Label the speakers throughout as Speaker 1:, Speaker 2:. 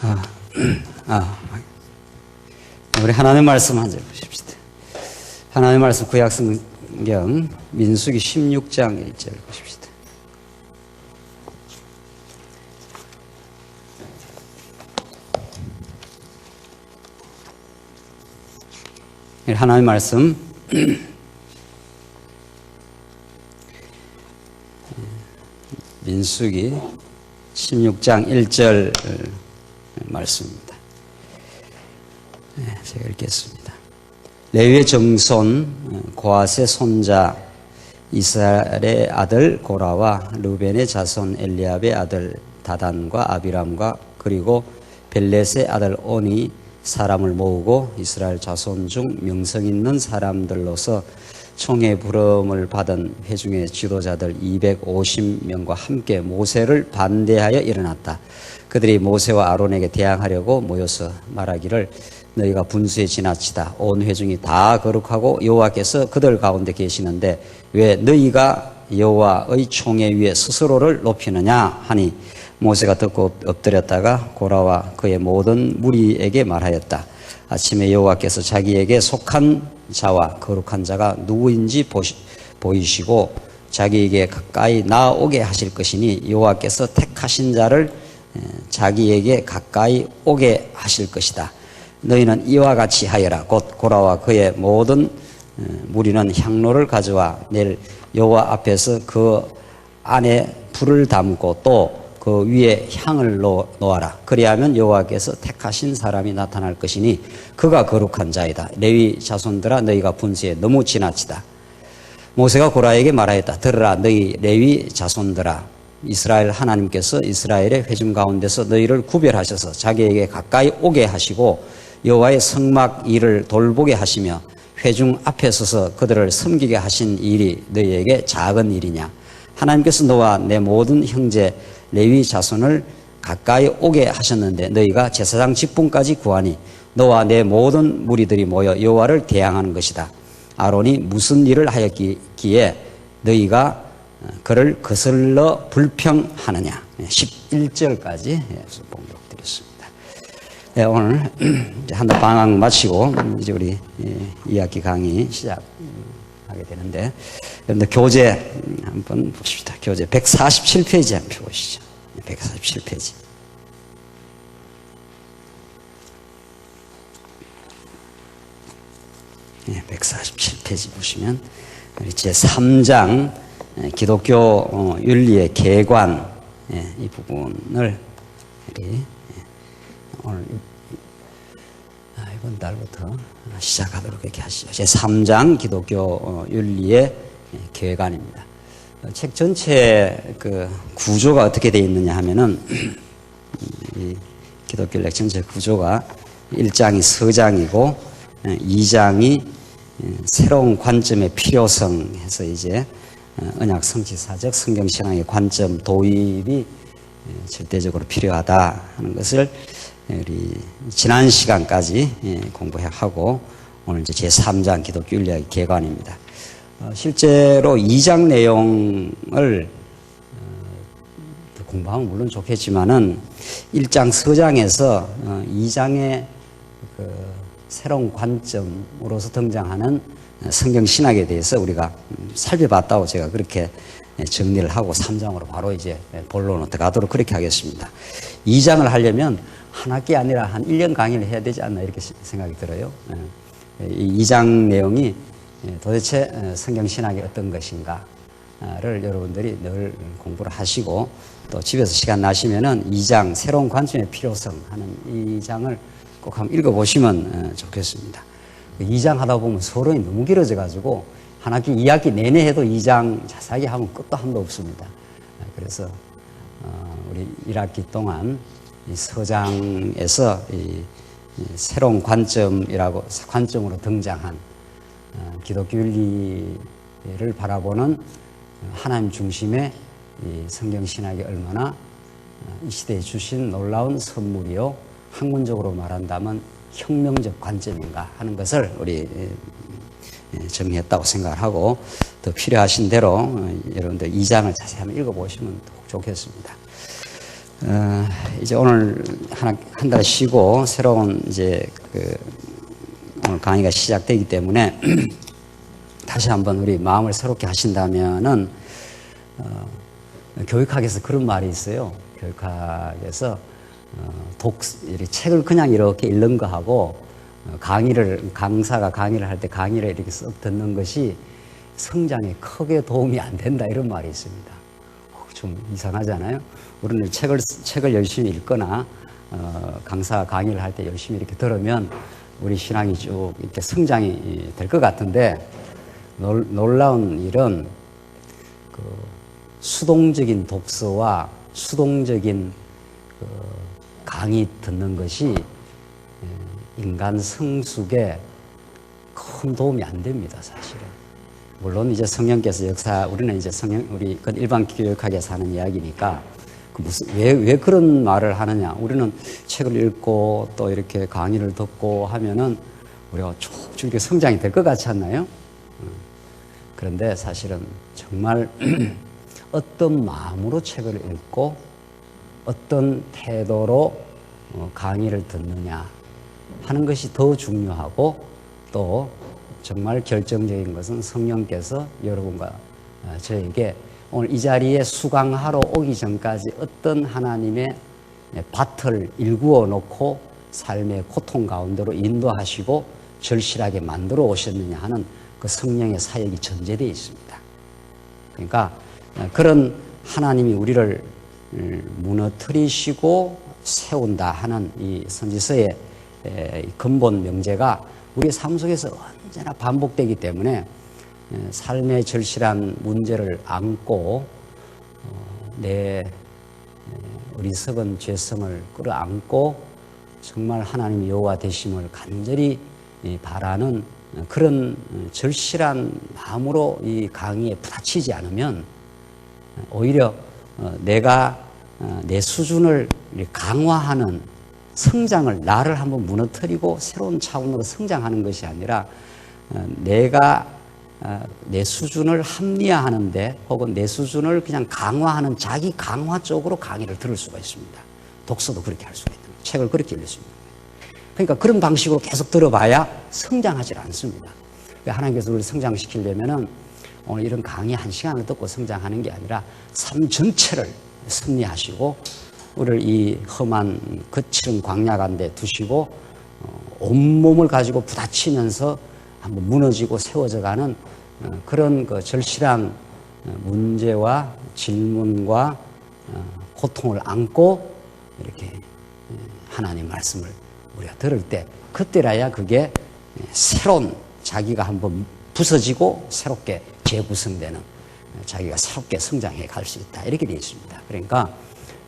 Speaker 1: 아, 우리 하나님의 말씀 한 절 보십시다. 하나님의 말씀 구약성경 민수기 16장 1절 보십시다. 하나님의 말씀 민수기 16장 1절 말씀입니다. 제가 읽겠습니다. 레위의 정손 고핫의 손자 이스라엘의 아들 고라와 르벤의 자손 엘리압의 아들 다단과 아비람과 그리고 벨렛의 아들 온이 사람을 모으고 이스라엘 자손 중 명성 있는 사람들로서 총회 부름을 받은 회중의 지도자들 250명과 함께 모세를 반대하여 일어났다. 그들이 모세와 아론에게 대항하려고 모여서 말하기를 너희가 분수에 지나치다. 온 회중이 다 거룩하고 여호와께서 그들 가운데 계시는데 왜 너희가 여호와의 총회 위에 스스로를 높이느냐 하니 모세가 듣고 엎드렸다가 고라와 그의 모든 무리에게 말하였다. 아침에 여호와께서 자기에게 속한 자와 거룩한 자가 누구인지 보이시고 자기에게 가까이 나오게 하실 것이니 여호와께서 택하신 자를 자기에게 가까이 오게 하실 것이다. 너희는 이와 같이 하여라. 곧 고라와 그의 모든 무리는 향로를 가져와 내일 여호와 앞에서 그 안에 불을 담고 또 그 위에 향을 놓아라. 그리하면 여호와께서 택하신 사람이 나타날 것이니 그가 거룩한 자이다. 레위 자손들아 너희가 분수에 너무 지나치다. 모세가 고라에게 말하였다. 들으라 너희 레위 자손들아 이스라엘 하나님께서 이스라엘의 회중 가운데서 너희를 구별하셔서 자기에게 가까이 오게 하시고 여호와의 성막 일을 돌보게 하시며 회중 앞에 서서 그들을 섬기게 하신 일이 너희에게 작은 일이냐. 하나님께서 너와 내 모든 형제 레위 자손을 가까이 오게 하셨는데 너희가 제사장 직분까지 구하니 너와 내 모든 무리들이 모여 여호와를 대항하는 것이다. 아론이 무슨 일을 하였기에 너희가 그를 거슬러 불평하느냐. 11절까지 봉독드렸습니다. 네, 오늘 한달 방학 마치고 이제 우리 2학기 강의 시작하게 되는데 여러분들 교재 한번 보십시다. 교재 147페이지 한번 보시죠. 147페이지. 네, 147페이지 보시면 제 3장 기독교 윤리의 개관 이 부분을 우리 오늘 이번 달부터 시작하도록 이렇게 하시죠. 제 3장 기독교 윤리의 개관입니다. 책 전체 그 구조가 어떻게 되어 있느냐 하면은 이 기독교 윤리 전체 구조가 1장이 서장이고 2장이 새로운 관점의 필요성 해서 이제 언약 성취사적 성경신앙의 관점 도입이 절대적으로 필요하다 하는 것을 우리 지난 시간까지 공부하고 오늘 이제 제3장 기독교 윤리의 개관입니다. 실제로 2장 내용을 공부하면 물론 좋겠지만은 1장 서장에서 2장의 그 새로운 관점으로서 등장하는 성경 신학에 대해서 우리가 살펴봤다고 제가 그렇게 정리를 하고 3장으로 바로 이제 본론으로 들어가도록 그렇게 하겠습니다. 2장을 하려면 한 학기 아니라 한 1년 강의를 해야 되지 않나 이렇게 생각이 들어요. 이 2장 내용이 도대체 성경 신학이 어떤 것인가를 여러분들이 늘 공부를 하시고 또 집에서 시간 나시면은 2장 새로운 관점의 필요성 하는 이 장을 꼭 한번 읽어보시면 좋겠습니다. 2장 하다 보면 서론이 너무 길어져 가지고 한 학기 2학기 내내 해도 2장 자세하게 하면 끝도 한도 없습니다. 그래서 우리 1학기 동안 이 서장에서 이 새로운 관점으로 등장한 기독교 윤리를 바라보는 하나님 중심의 이 성경 신학이 얼마나 이 시대에 주신 놀라운 선물이요 학문적으로 말한다면 혁명적 관점인가 하는 것을 우리 정리했다고 생각을 하고 더 필요하신 대로 여러분들 2장을 자세히 한번 읽어보시면 좋겠습니다. 이제 오늘 한 달 쉬고 새로운 이제 오늘 강의가 시작되기 때문에 다시 한번 우리 마음을 새롭게 하신다면은 교육학에서 그런 말이 있어요. 교육학에서 책을 그냥 이렇게 읽는 거하고 강사가 강의를 할 때 강의를 이렇게 쓱 듣는 것이 성장에 크게 도움이 안 된다 이런 말이 있습니다. 좀 이상하잖아요. 우리는 책을 열심히 읽거나 강사 강의를 할 때 열심히 이렇게 들으면 우리 신앙이 쭉 이렇게 성장이 될 것 같은데 놀라운 일은 수동적인 독서와 수동적인 강의 듣는 것이 인간 성숙에 큰 도움이 안 됩니다, 사실은. 물론 이제 성령께서 우리는 이제 우리 일반 교육학에서 하는 이야기니까 왜 그런 말을 하느냐. 우리는 책을 읽고 또 이렇게 강의를 듣고 하면은 우리가 쭉쭉 이렇게 성장이 될 것 같지 않나요? 그런데 사실은 정말 어떤 마음으로 책을 읽고 어떤 태도로 강의를 듣느냐 하는 것이 더 중요하고 또 정말 결정적인 것은 성령께서 여러분과 저에게 오늘 이 자리에 수강하러 오기 전까지 어떤 하나님의 밭을 일구어 놓고 삶의 고통 가운데로 인도하시고 절실하게 만들어 오셨느냐 하는 그 성령의 사역이 전제되어 있습니다. 그러니까 그런 하나님이 우리를 무너뜨리시고 세운다 하는 이 선지서의 근본 명제가 우리의 삶 속에서 언제나 반복되기 때문에 삶의 절실한 문제를 안고 내 어리석은 죄성을 끌어안고 정말 하나님 여호와 되심을 간절히 바라는 그런 절실한 마음으로 이 강의에 부딪히지 않으면 오히려 내가 내 수준을 강화하는 성장을 나를 한번 무너뜨리고 새로운 차원으로 성장하는 것이 아니라 내가 내 수준을 합리화하는데 혹은 내 수준을 그냥 강화하는 자기 강화 쪽으로 강의를 들을 수가 있습니다. 독서도 그렇게 할 수가 있는 거예요. 책을 그렇게 읽을 수 있는 거예요. 그러니까 그런 방식으로 계속 들어봐야 성장하지 않습니다. 하나님께서 우리를 성장시키려면은 오늘 이런 강의 1시간을 듣고 성장하는 게 아니라 삶 전체를 섭리하시고 우리를 이 험한 거칠은 광야 가운데 두시고 온몸을 가지고 부딪히면서 한번 무너지고 세워져가는 그런 그 절실한 문제와 질문과 고통을 안고 이렇게 하나님 말씀을 우리가 들을 때 그때라야 그게 새로운 자기가 한번 부서지고 새롭게 재구성되는 자기가 새롭게 성장해 갈 수 있다 이렇게 되어 있습니다. 그러니까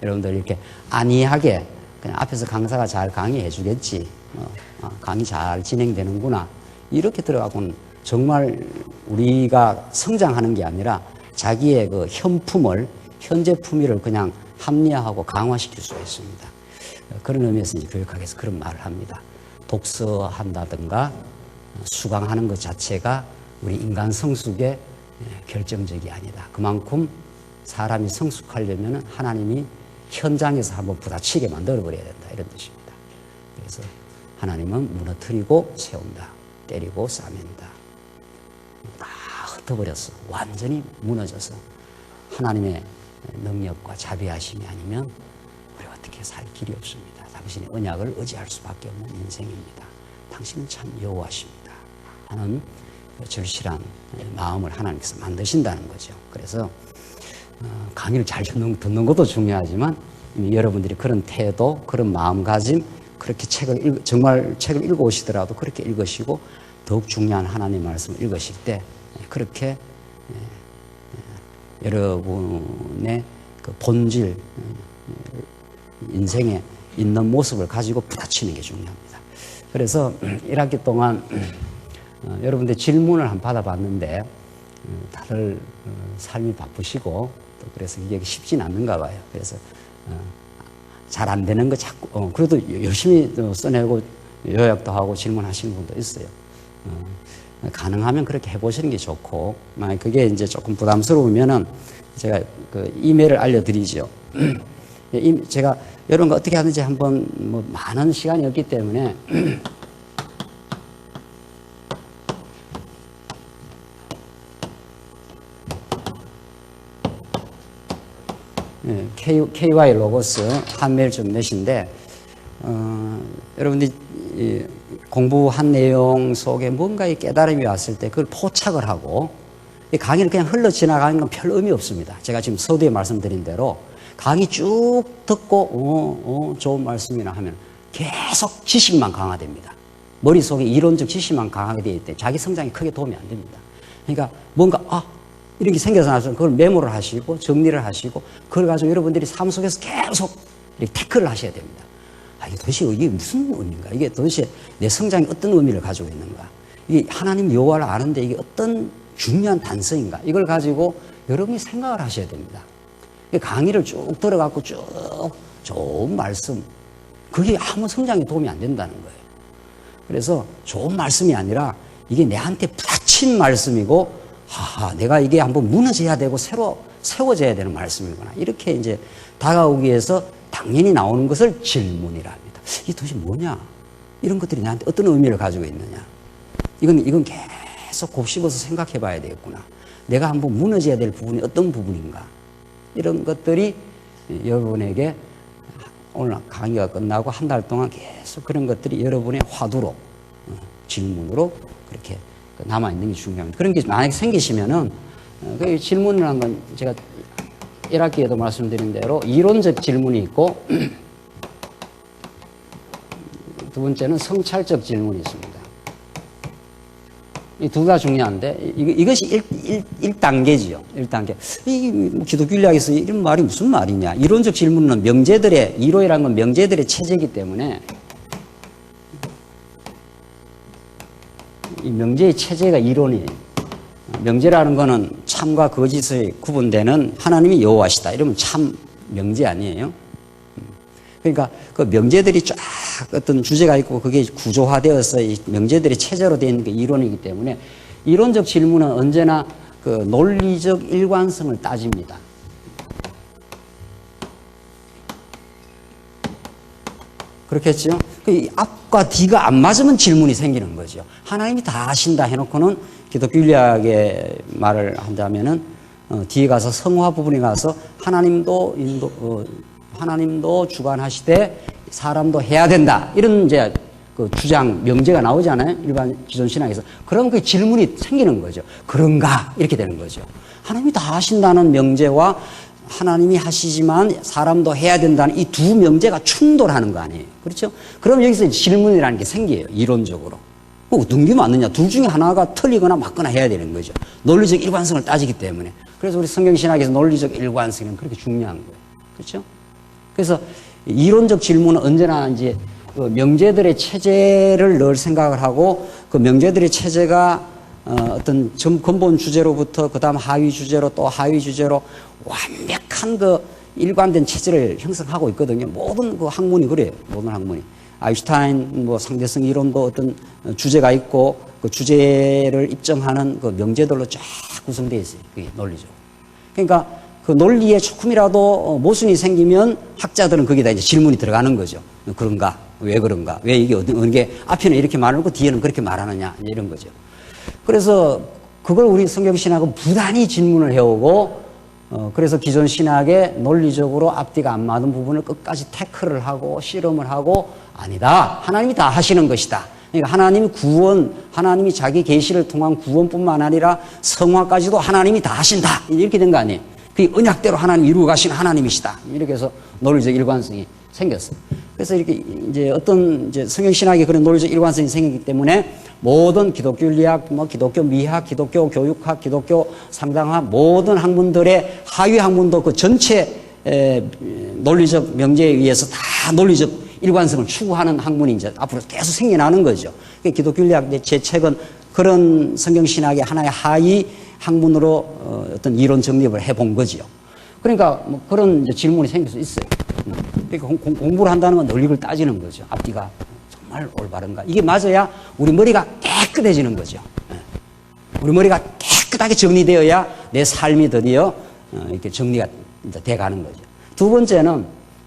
Speaker 1: 여러분들 이렇게 안이하게 그냥 앞에서 강사가 잘 강의해 주겠지 강의 잘 진행되는구나 이렇게 들어가고는 정말 우리가 성장하는 게 아니라 자기의 그 현재 품위를 그냥 합리화하고 강화시킬 수가 있습니다. 그런 의미에서 이제 교육학에서 그런 말을 합니다. 독서한다든가 수강하는 것 자체가 우리 인간 성숙에 결정적이 아니다. 그만큼 사람이 성숙하려면 하나님이 현장에서 한번 부딪히게 만들어버려야 된다. 이런 뜻입니다. 그래서 하나님은 무너뜨리고 세운다. 때리고 싸맨다. 다 흩어버렸어. 완전히 무너져서 하나님의 능력과 자비하심이 아니면 우리가 어떻게 살 길이 없습니다. 당신의 언약을 의지할 수밖에 없는 인생입니다. 당신은 참 여호와십니다. 하는 절실한 마음을 하나님께서 만드신다는 거죠. 그래서 강의를 잘 듣는 것도 중요하지만 이미 여러분들이 그런 태도, 그런 마음가짐, 그렇게 정말 책을 읽어오시더라도 그렇게 읽으시고 더욱 중요한 하나님의 말씀을 읽으실 때 그렇게 여러분의 그 본질, 인생에 있는 모습을 가지고 부딪히는 게 중요합니다. 그래서 1학기 동안 여러분들 질문을 한번 받아봤는데 다들 삶이 바쁘시고 또 그래서 이게 쉽진 않는가 봐요. 그래서 잘 안 되는 거 자꾸 그래도 열심히 써내고 요약도 하고 질문하시는 분도 있어요. 가능하면 그렇게 해보시는 게 좋고 만약 그게 이제 조금 부담스러우면은 제가 그 이메일을 알려드리죠. 제가 이런 거 어떻게 하는지 한번 뭐 많은 시간이 없기 때문에 KY 로고스 한메일.net인데 여러분들이 공부한 내용 속에 뭔가의 깨달음이 왔을 때 그걸 포착을 하고 이 강의를 그냥 흘러 지나가는 건 별 의미 없습니다. 제가 지금 서두에 말씀드린 대로 강의 쭉 듣고 좋은 말씀이나 하면 계속 지식만 강화됩니다. 머릿속에 이론적 지식만 강하게 되기 때문에 자기 성장에 크게 도움이 안 됩니다. 그러니까 뭔가 이런 게 생겨서 나서 그걸 메모를 하시고 정리를 하시고 그걸 가지고 여러분들이 삶 속에서 계속 이렇게 태클을 하셔야 됩니다. 이게 도대체 이게 무슨 의미인가? 이게 도대체 내 성장에 어떤 의미를 가지고 있는가? 이게 하나님 여호와를 아는데 이게 어떤 중요한 단서인가? 이걸 가지고 여러분이 생각을 하셔야 됩니다. 강의를 쭉 들어갖고 쭉 좋은 말씀, 그게 아무 성장에 도움이 안 된다는 거예요. 그래서 좋은 말씀이 아니라 이게 내한테 부딪힌 말씀이고, 내가 이게 한번 무너져야 되고 새로 세워져야 되는 말씀이구나. 이렇게 이제 다가오기 위해서 당연히 나오는 것을 질문이라 합니다. 이게 도대체 뭐냐? 이런 것들이 나한테 어떤 의미를 가지고 있느냐? 이건 계속 곱씹어서 생각해 봐야 되겠구나. 내가 한번 무너져야 될 부분이 어떤 부분인가? 이런 것들이 여러분에게 오늘 강의가 끝나고 한 달 동안 계속 그런 것들이 여러분의 화두로, 질문으로 그렇게 남아있는 게 중요합니다. 그런 게 만약에 생기시면은, 그 질문이라는 건 제가 1학기에도 말씀드린 대로 이론적 질문이 있고, 두 번째는 성찰적 질문이 있습니다. 이 둘 다 중요한데, 이것이 1단계지요. 1단계. 이 기독교인학에서 이런 말이 무슨 말이냐. 이론적 질문은 이론이라는 건 명제들의 체제이기 때문에, 이 명제의 체제가 이론이에요. 명제라는 거는 참과 거짓의 구분되는 하나님이 여호와시다. 이러면 참 명제 아니에요? 그러니까 그 명제들이 쫙 어떤 주제가 있고 그게 구조화되어서 이 명제들의 체제로 되어 있는 게 이론이기 때문에 이론적 질문은 언제나 그 논리적 일관성을 따집니다. 그렇겠죠? 그 앞과 뒤가 안 맞으면 질문이 생기는 거죠. 하나님이 다 하신다 해놓고는 기독교인학의 말을 한다면은 뒤에 가서 성화 부분에 가서 하나님도 주관하시되 사람도 해야 된다. 이런 이제 그 주장, 명제가 나오잖아요. 일반 기존 신앙에서. 그럼 그 질문이 생기는 거죠. 그런가? 이렇게 되는 거죠. 하나님이 다 하신다는 명제와 하나님이 하시지만 사람도 해야 된다는 이 두 명제가 충돌하는 거 아니에요. 그렇죠? 그럼 여기서 질문이라는 게 생겨요. 이론적으로. 어떤 게 맞느냐? 둘 중에 하나가 틀리거나 맞거나 해야 되는 거죠. 논리적 일관성을 따지기 때문에. 그래서 우리 성경신학에서 논리적 일관성은 그렇게 중요한 거예요. 그렇죠? 그래서 이론적 질문은 언제나 이제 그 명제들의 체제를 늘 생각을 하고 그 명제들의 체제가 어떤 근본 주제로부터 그 다음 하위 주제로 또 하위 주제로 완벽한 그 일관된 체제를 형성하고 있거든요. 모든 그 학문이 그래요. 모든 학문이. 아인슈타인 뭐 상대성 이론도 어떤 주제가 있고 그 주제를 입증하는 그 명제들로 쫙 구성되어 있어요. 그게 논리적으로. 그러니까 그 논리에 조금이라도 모순이 생기면 학자들은 거기다 이제 질문이 들어가는 거죠. 그런가? 왜 그런가? 왜 이게 어느 게 앞에는 이렇게 말하고 뒤에는 그렇게 말하느냐? 이런 거죠. 그래서 그걸 우리 성경신학은 부단히 질문을 해오고 그래서 기존 신학의 논리적으로 앞뒤가 안 맞는 부분을 끝까지 태클을 하고 실험을 하고 아니다. 하나님이 다 하시는 것이다. 그러니까 하나님이 자기 계시를 통한 구원뿐만 아니라 성화까지도 하나님이 다 하신다. 이렇게 된 거 아니에요. 그 언약대로 하나님 이루어 가신 하나님이시다. 이렇게 해서 논리적 일관성이 생겼어요. 그래서 이렇게 이제 어떤 이제 성경신학에 그런 논리적 일관성이 생기기 때문에 모든 기독교인학, 기독교 미학, 기독교 교육학, 기독교 상당학 모든 학문들의 하위 학문도 그 전체 논리적 명제에 의해서 다 논리적 일관성을 추구하는 학문이 이제 앞으로 계속 생겨나는 거죠. 기독교인학 제 책은 그런 성경신학의 하나의 하위 학문으로 어떤 이론 정립을 해본 거지요. 그러니까 뭐 그런 이제 질문이 생길 수 있어요. 그러니까 공부를 한다는 건 논리를 따지는 거죠. 앞뒤가 정말 올바른가. 이게 맞아야 우리 머리가 깨끗해지는 거죠. 우리 머리가 깨끗하게 정리되어야 내 삶이 드디어 이렇게 정리가 돼 가는 거죠. 두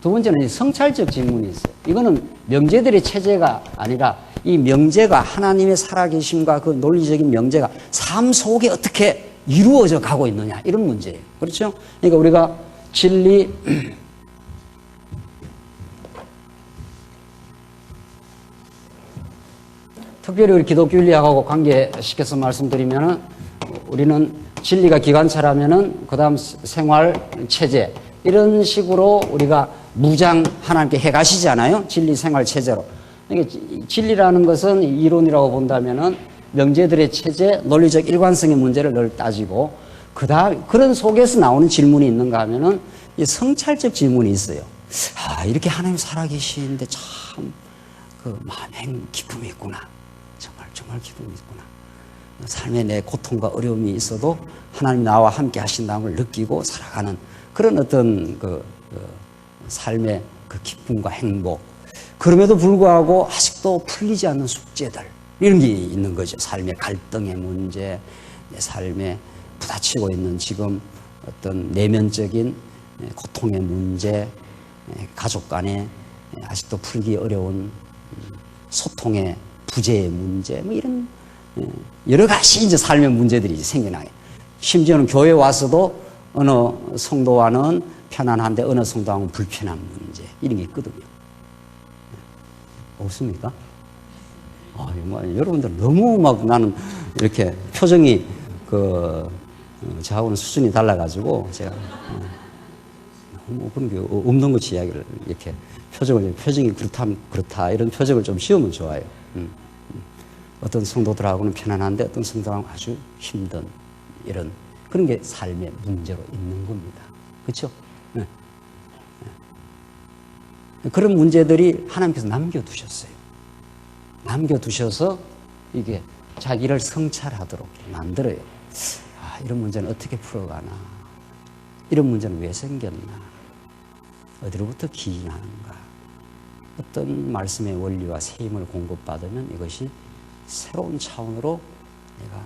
Speaker 1: 두 번째는 성찰적 질문이 있어요. 이거는 명제들의 체제가 아니라 이 명제가 하나님의 살아계심과 그 논리적인 명제가 삶 속에 어떻게 이루어져 가고 있느냐 이런 문제예요. 그렇죠? 그러니까 우리가 진리 특별히 우리 기독교 윤리학하고 관계시켜서 말씀드리면은 우리는 진리가 기관차라면은 그다음 생활 체제 이런 식으로 우리가 무장 하나님께 해 가시잖아요. 진리 생활 체제로. 그러니까 진리라는 것은 이론이라고 본다면은 명제들의 체제, 논리적 일관성의 문제를 늘 따지고 그다음 그런 속에서 나오는 질문이 있는가 하면은 이 성찰적 질문이 있어요. 아, 이렇게 하나님 살아계시는데 참 그 마음에 기쁨이 있구나. 정말 기쁨이 있구나. 삶에 내 고통과 어려움이 있어도 하나님 나와 함께 하신다는 걸 느끼고 살아가는 그런 어떤 삶의 그 기쁨과 행복. 그럼에도 불구하고 아직도 풀리지 않는 숙제들. 이런 게 있는 거죠. 삶의 갈등의 문제, 내 삶에 부딪히고 있는 지금 어떤 내면적인 고통의 문제, 가족 간에 아직도 풀기 어려운 소통의 부재의 문제, 뭐 이런 여러 가지 이제 삶의 문제들이 생겨나요. 심지어는 교회 와서도 어느 성도와는 편안한데 어느 성도와는 불편한 문제 이런 게 있거든요. 없습니까? 여러분들 너무 막 나는 이렇게 표정이 저하고는 수준이 달라가지고 제가 그런 게 없는 것이 이야기를 이렇게 표정이 그렇다 이런 표정을 좀 씌우면 좋아요. 어떤 성도들하고는 편안한데 어떤 성도하고는 아주 힘든 이런 그런 게 삶의 문제로 있는 겁니다. 그렇죠? 네. 그런 문제들이 하나님께서 남겨두셨어요. 남겨두셔서 이게 자기를 성찰하도록 만들어요. 아, 이런 문제는 어떻게 풀어가나? 이런 문제는 왜 생겼나? 어디로부터 기인하는가? 어떤 말씀의 원리와 세임을 공급받으면 이것이 새로운 차원으로 내가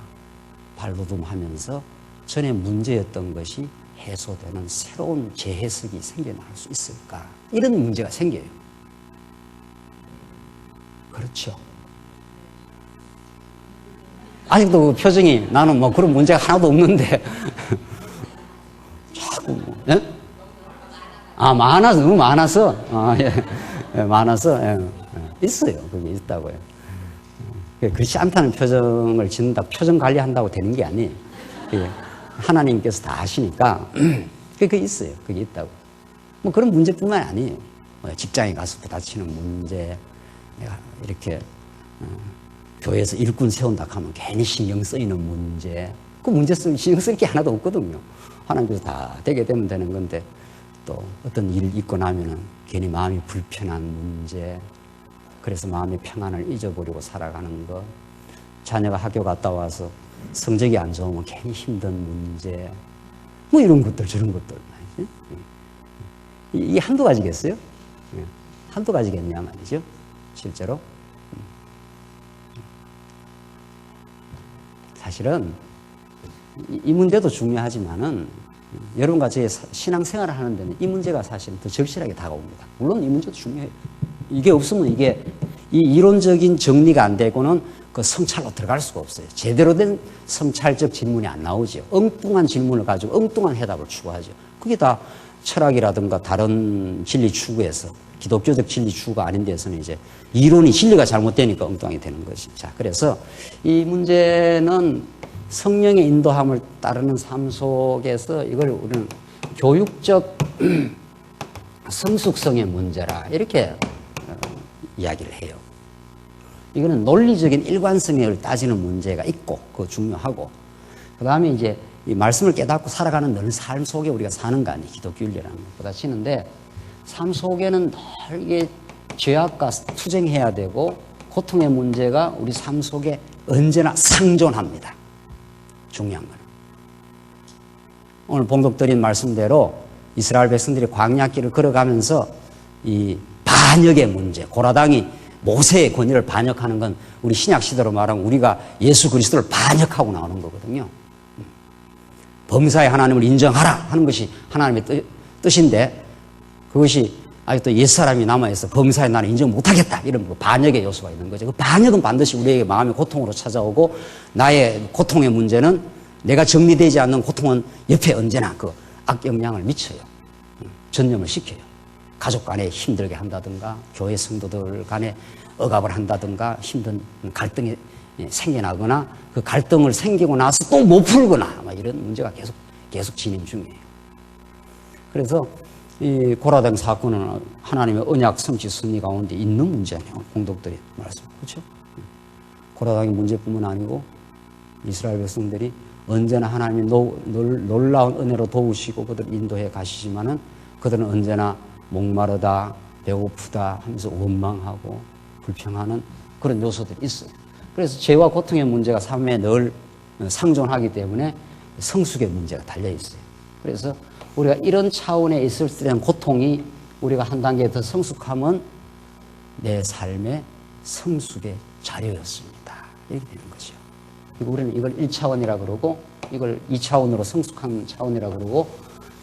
Speaker 1: 발돋움하면서 전에 문제였던 것이 해소되는 새로운 재해석이 생겨날 수 있을까? 이런 문제가 생겨요. 그렇죠. 아직도 그 표정이 나는 뭐 그런 문제가 하나도 없는데 자꾸 뭐, 예? 너무 많아서 많아서 있어요. 그게 있다고요. 그렇지 않다는 표정을 짓는다, 표정 관리한다고 되는 게 아니에요. 하나님께서 다 아시니까 그게 있어요. 그게 있다고. 뭐 그런 문제뿐만 아니에요. 직장에 가서 부딪히는 문제, 내가 이렇게 교회에서 일꾼 세운다 하면 괜히 신경 쓰이는 문제, 그 문제 신경 쓸 게 하나도 없거든요. 하나님께서 다 되게 되면 되는 건데 또 어떤 일 있고 나면은 괜히 마음이 불편한 문제, 그래서 마음의 평안을 잊어버리고 살아가는 것, 자녀가 학교 갔다 와서 성적이 안 좋으면 괜히 힘든 문제, 뭐 이런 것들 저런 것들. 이게 한두 가지겠어요? 한두 가지겠냐 말이죠. 실제로. 사실은 이 문제도 중요하지만은 여러분과 저의 신앙생활을 하는 데는 이 문제가 사실은 더 절실하게 다가옵니다. 물론 이 문제도 중요해요. 이게 없으면 이게 이 이론적인 정리가 안 되고는 그 성찰로 들어갈 수가 없어요. 제대로 된 성찰적 질문이 안 나오죠. 엉뚱한 질문을 가지고 엉뚱한 해답을 추구하죠. 그게 다 철학이라든가 다른 진리 추구에서 기독교적 진리 추구가 아닌 데서는 이제 이론이 진리가 잘못되니까 엉뚱하게 되는 것이죠. 자, 그래서 이 문제는 성령의 인도함을 따르는 삶 속에서 이걸 우리는 교육적 성숙성의 문제라 이렇게 이야기를 해요. 이거는 논리적인 일관성을 따지는 문제가 있고 그거 중요하고 그 다음에 이제 이 말씀을 깨닫고 살아가는 늘 삶 속에 우리가 사는 거 아니에요. 기독교 윤리라는 것보다 치는데 삶 속에는 늘 이게 죄악과 투쟁해야 되고 고통의 문제가 우리 삶 속에 언제나 상존합니다. 중요한 거는. 오늘 봉독드린 말씀대로 이스라엘 백성들이 광야길을 걸어가면서 이 반역의 문제, 고라당이 모세의 권위를 반역하는 건 우리 신약 시대로 말하면 우리가 예수 그리스도를 반역하고 나오는 거거든요. 범사의 하나님을 인정하라 하는 것이 하나님의 뜻인데 그것이 아직도 옛사람이 남아있어. 범사에 나는 인정 못하겠다. 이런 반역의 요소가 있는 거죠. 그 반역은 반드시 우리에게 마음의 고통으로 찾아오고, 나의 고통의 문제는, 내가 정리되지 않는 고통은 옆에 언제나 그 악영향을 미쳐요. 전염을 시켜요. 가족 간에 힘들게 한다든가, 교회 성도들 간에 억압을 한다든가, 힘든 갈등이 생겨나거나, 그 갈등을 생기고 나서 또 못 풀거나, 이런 문제가 계속 진행 중이에요. 그래서 이 고라등 사건은 하나님의 언약 성취 승리 가운데 있는 문제네요. 공덕들이 말씀. 그렇죠? 고라등의 문제뿐만 아니고 이스라엘 백성들이 언제나 하나님이 놀라운 은혜로 도우시고 그들을 인도해 가시지만은 그들은 언제나 목마르다, 배고프다 하면서 원망하고 불평하는 그런 요소들이 있어요. 그래서 죄와 고통의 문제가 삶에 늘 상존하기 때문에 성숙의 문제가 달려 있어요. 그래서 우리가 이런 차원에 있을 때는 고통이 우리가 한 단계 더 성숙하면 내 삶의 성숙의 자료였습니다. 이렇게 되는 거죠. 우리는 이걸 1차원이라 그러고 이걸 2차원으로 성숙한 차원이라 그러고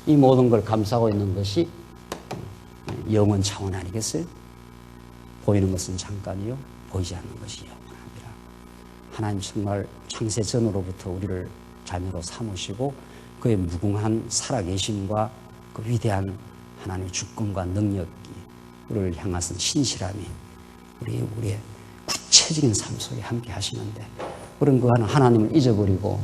Speaker 1: 이 모든 걸 감싸고 있는 것이 영원 차원 아니겠어요? 보이는 것은 잠깐이요, 보이지 않는 것이 영원합니다. 하나님 정말 창세 전으로부터 우리를 자녀로 삼으시고 그의 무궁한 살아계심과 그 위대한 하나님의 주권과 능력이 우리를 향하신 신실함이 우리의 구체적인 삶 속에 함께 하시는데, 그런 그 하나님을 잊어버리고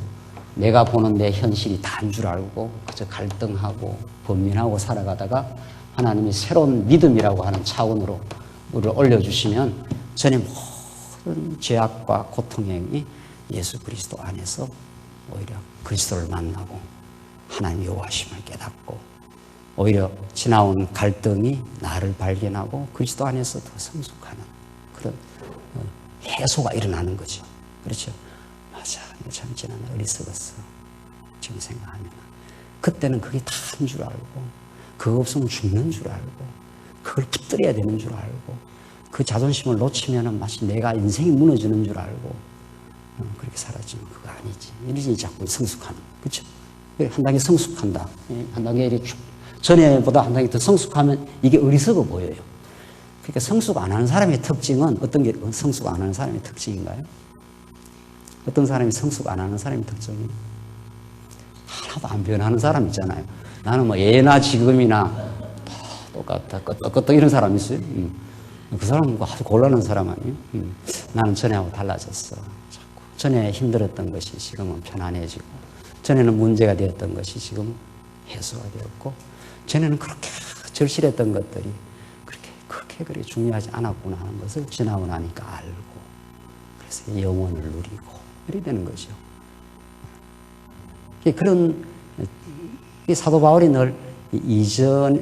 Speaker 1: 내가 보는 내 현실이 다인 줄 알고 그저 갈등하고 번민하고 살아가다가 하나님이 새로운 믿음이라고 하는 차원으로 우리를 올려주시면 전에 모든 죄악과 고통행이 예수 그리스도 안에서 오히려 그리스도를 만나고 하나님의 여호와심을 깨닫고 오히려 지나온 갈등이 나를 발견하고 그리스도 안에서 더 성숙하는 그런 해소가 일어나는 거죠. 그렇죠? 맞아, 참 지난 어리석었어. 지금 생각하면 그때는 그게 다인 줄 알고 그거 없으면 죽는 줄 알고 그걸 붙들어야 되는 줄 알고 그 자존심을 놓치면 마치 내가 인생이 무너지는 줄 알고 그렇게 살았지만 그거 아니지. 이러지 자꾸 성숙하는. 그렇죠? 한 단계 성숙한다. 한 단계 이렇게 전에보다 한 단계 더 성숙하면 이게 어리석어 보여요. 그러니까 성숙 안 하는 사람의 특징은 어떤 게 성숙 안 하는 사람의 특징인가요? 어떤 사람이 성숙 안 하는 사람의 특징이 하나도 안 변하는 사람 있잖아요. 나는 뭐 예나 지금이나 똑같다, 끄떡끄떡 이런 사람 있어요. 그 사람은 아주 곤란한 사람 아니에요? 나는 전에하고 달라졌어. 자꾸. 전에 힘들었던 것이 지금은 편안해지고, 전에는 문제가 되었던 것이 지금 해소가 되었고, 전에는 그렇게 절실했던 것들이 그렇게 중요하지 않았구나 하는 것을 지나고 나니까 알고, 그래서 영원을 누리고, 이렇게 되는 거죠. 그런, 사도 바울이 늘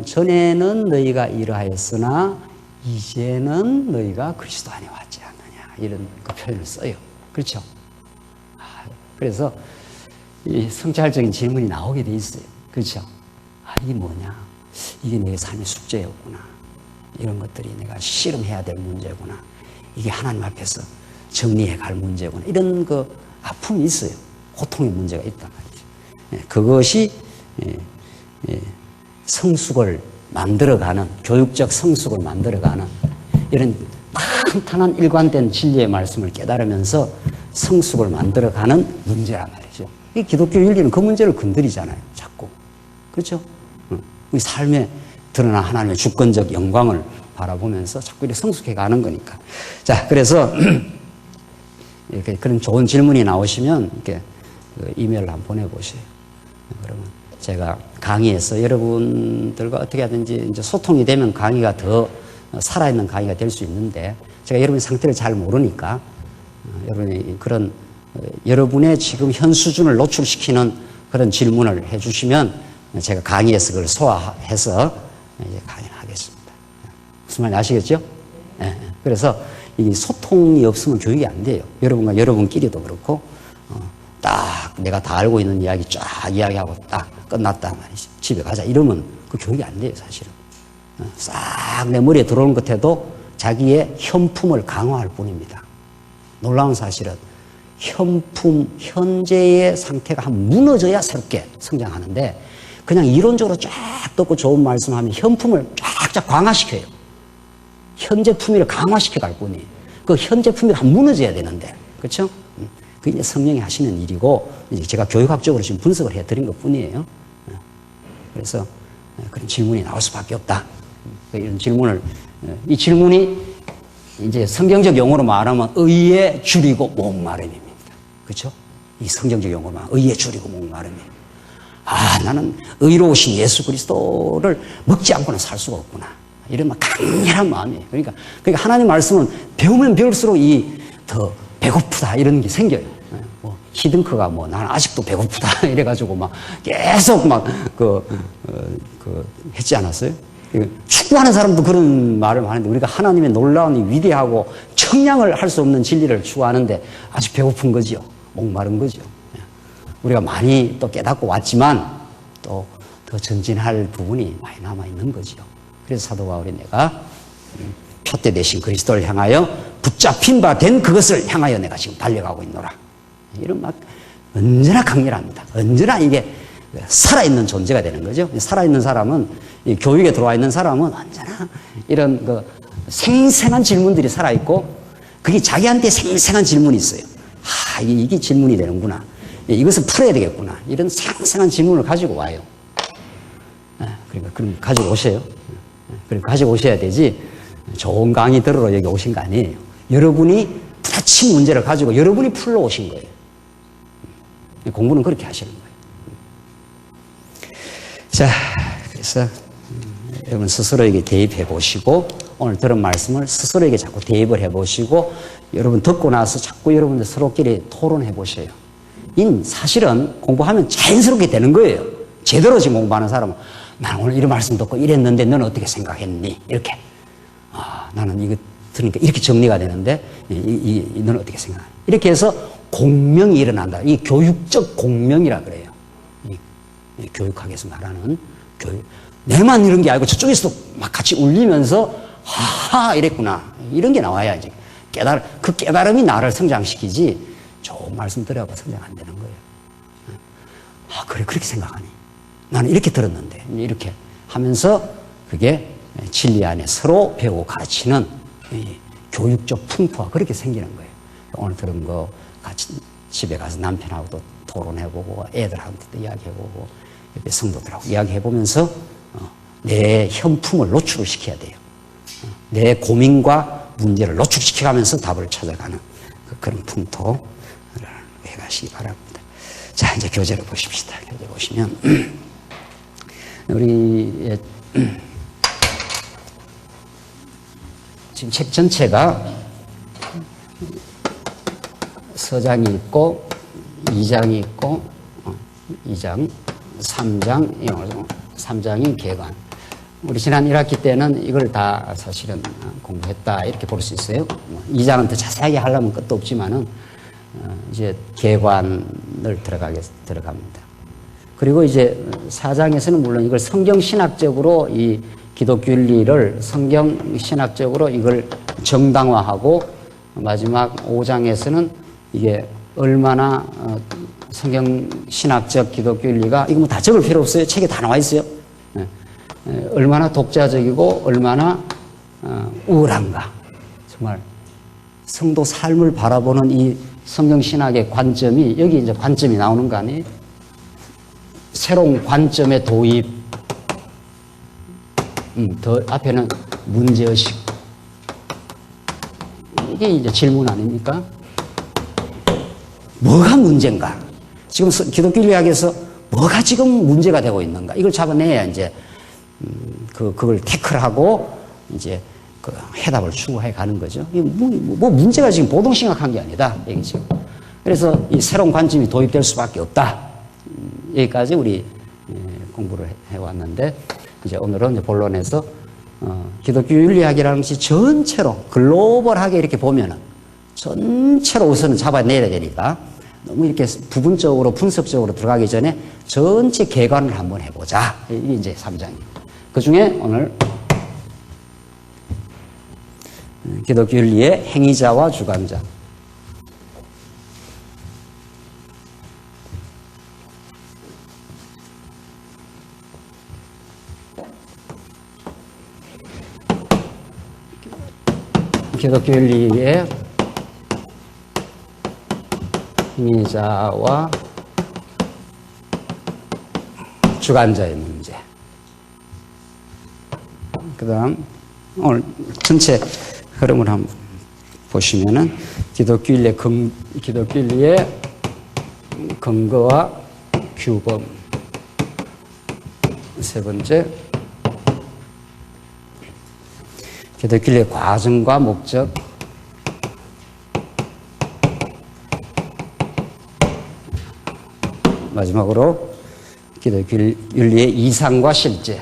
Speaker 1: 전에는 너희가 이러하였으나 이제는 너희가 그리스도 안에 왔지 않느냐, 이런 그 표현을 써요. 그렇죠? 그래서 이 성찰적인 질문이 나오게 돼 있어요. 그렇죠? 이게 뭐냐? 이게 내 삶의 숙제였구나. 이런 것들이 내가 씨름해야 될 문제구나. 이게 하나님 앞에서 정리해 갈 문제구나. 이런 그 아픔이 있어요. 고통의 문제가 있단 말이죠. 그것이 성숙을 만들어가는, 교육적 성숙을 만들어가는 이런 탄탄한 일관된 진리의 말씀을 깨달으면서 성숙을 만들어가는 문제란 말이죠. 이 기독교 윤리는 그 문제를 건드리잖아요. 자꾸. 그렇죠? 우리 삶에 드러난 하나님의 주권적 영광을 바라보면서 자꾸 이렇게 성숙해 가는 거니까. 자, 그래서 이렇게 그런 좋은 질문이 나오시면 이렇게 이메일을 한번 보내보세요. 그러면 제가 강의에서 여러분들과 어떻게 하든지 이제 소통이 되면 강의가 더 살아있는 강의가 될 수 있는데, 제가 여러분의 상태를 잘 모르니까 여러분이 그런 여러분의 지금 현 수준을 노출시키는 그런 질문을 해주시면 제가 강의에서 그걸 소화해서 이제 강의를 하겠습니다. 무슨 말인지 아시겠죠? 네. 그래서 이 소통이 없으면 교육이 안 돼요. 여러분과 여러분끼리도 그렇고, 딱 내가 다 알고 있는 이야기 쫙 이야기하고 딱 끝났단 말이지. 집에 가자 이러면 그 교육이 안 돼요, 사실은. 싹 내 머리에 들어오는 것 해도 자기의 현품을 강화할 뿐입니다. 놀라운 사실은 현재의 상태가 한 무너져야 새롭게 성장하는데, 그냥 이론적으로 쫙 듣고 좋은 말씀하면 현품을 쫙
Speaker 2: 살짝 강화시켜요. 현재 품위를 강화시켜 갈 뿐이에요. 그 현재 품위가 무너져야 되는데, 그렇죠? 그게 이제 성령이 하시는 일이고, 이제 제가 교육학적으로 지금 분석을 해드린 것 뿐이에요. 그래서 그런 질문이 나올 수밖에 없다. 이런 질문을, 이 질문이 이제 성경적 용어로 말하면 의에 줄이고 목마름입니다. 그렇죠? 이 성경적 용어로 말하면 의에 줄이고 목마름이에요. 아, 나는 의로우신 예수 그리스도를 먹지 않고는 살 수가 없구나. 이런 막 강렬한 마음이에요. 그러니까 하나님 말씀은 배우면 배울수록 더 배고프다 이런 게 생겨요. 뭐 히딩크가 뭐 나는 아직도 배고프다 이래가지고 막 계속 막 했지 않았어요? 축구하는 사람도 그런 말을 하는데 우리가 하나님의 놀라운 위대하고 청량을 할 수 없는 진리를 추구하는데 아직 배고픈 거지요. 목마른 거죠. 우리가 많이 또 깨닫고 왔지만 또 더 전진할 부분이 많이 남아있는 거죠. 그래서 사도 바울이 내가 표대 대신 그리스도를 향하여 붙잡힌 바 된 그것을 향하여 내가 지금 달려가고 있노라. 이런 막 언제나 강렬합니다. 언제나 이게 살아있는 존재가 되는 거죠. 살아있는 사람은, 이 교육에 들어와 있는 사람은 언제나 이런 생생한 질문들이 살아있고 그게 자기한테 생생한 질문이 있어요. 아, 이게 질문이 되는구나. 이것을 풀어야 되겠구나. 이런 생생한 질문을 가지고 와요. 그러니까 그럼 가지고 오세요. 그리고 가지고 오셔야 되지 좋은 강의 들으러 여기 오신 거 아니에요. 여러분이 부딪힌 문제를 가지고 여러분이 풀러 오신 거예요. 공부는 그렇게 하시는 거예요. 자, 그래서 여러분 스스로에게 대입해 보시고 오늘 들은 말씀을 스스로에게 자꾸 대입을 해 보시고 여러분 듣고 나서 자꾸 여러분들 서로끼리 토론해 보셔요. 사실은 공부하면 자연스럽게 되는 거예요. 제대로 지금 공부하는 사람은 나는 오늘 이런 말씀 듣고 이랬는데 너는 어떻게 생각했니? 이렇게. 나는 이거 들으니까 이렇게 정리가 되는데 너는 어떻게 생각하니? 이렇게 해서 공명이 일어난다. 이 교육적 공명이라 그래요. 이 교육학에서 말하는 교육. 내만 이런 게 아니고 저쪽에서도 막 같이 울리면서 하하 이랬구나. 이런 게 나와야 이제 그 깨달음이 나를 성장시키지 좋은 말씀 들어가고 성장 안 되는 거예요. 아, 그래, 그렇게 생각하니? 나는 이렇게 들었는데, 이렇게 하면서 그게 진리 안에 서로 배우고 가르치는 교육적 풍토가 그렇게 생기는 거예요. 오늘 들은 거 같이 집에 가서 남편하고도 토론해보고, 애들하고도 이야기해보고, 옆에 성도들하고 이야기해보면서 내 현품을 노출을 시켜야 돼요. 내 고민과 문제를 노출시켜가면서 답을 찾아가는 그런 풍토를 해가시기 바랍니다. 자, 이제 교재를 보십시다. 교재 보시면, 우리, 지금 책 전체가 서장이 있고, 2장이 있고, 2장, 3장, 3장이 개관. 우리 지난 1학기 때는 이걸 다 사실은 공부했다, 이렇게 볼 수 있어요. 2장은 더 자세하게 하려면 끝도 없지만은, 이제 개관을 들어갑니다. 그리고 이제 4장에서는 물론 이걸 성경신학적으로 이 기독교 윤리를 성경신학적으로 이걸 정당화하고 마지막 5장에서는 이게 얼마나 성경신학적 기독교 윤리가 이거 뭐 다 적을 필요 없어요. 책에 다 나와 있어요. 얼마나 독자적이고 얼마나 우월한가. 정말 성도 삶을 바라보는 이 성경신학의 관점이 여기 이제 관점이 나오는 거 아니에요? 새로운 관점의 도입. 더 앞에는 문제의식. 이게 이제 질문 아닙니까? 뭐가 문제인가? 지금 기독교 인류학에서 뭐가 지금 문제가 되고 있는가? 이걸 잡아내야 이제 그걸 태클하고 이제 그 해답을 추구해 가는 거죠. 뭐 문제가 지금 보동심각한 게 아니다. 얘기죠. 그래서 이 새로운 관점이 도입될 수밖에 없다. 여기까지 우리 공부를 해왔는데 이제 오늘은 이제 본론에서 기독교 윤리학이라는 것이 전체로 글로벌하게 이렇게 보면은 전체로 우선은 잡아내야 되니까 너무 이렇게 부분적으로 분석적으로 들어가기 전에 전체 개관을 한번 해보자. 이게 이제 3장입니다. 그 중에 오늘 기독교 윤리의 행위자와 주관자. 기독교 윤리의 행위자와 주관자의 문제. 그 다음, 오늘 전체 흐름을 한번 보시면은 기독교 윤리의 근거와 규범. 세 번째, 기독교 윤리의 과정과 목적. 마지막으로 기독교 윤리의 이상과 실제.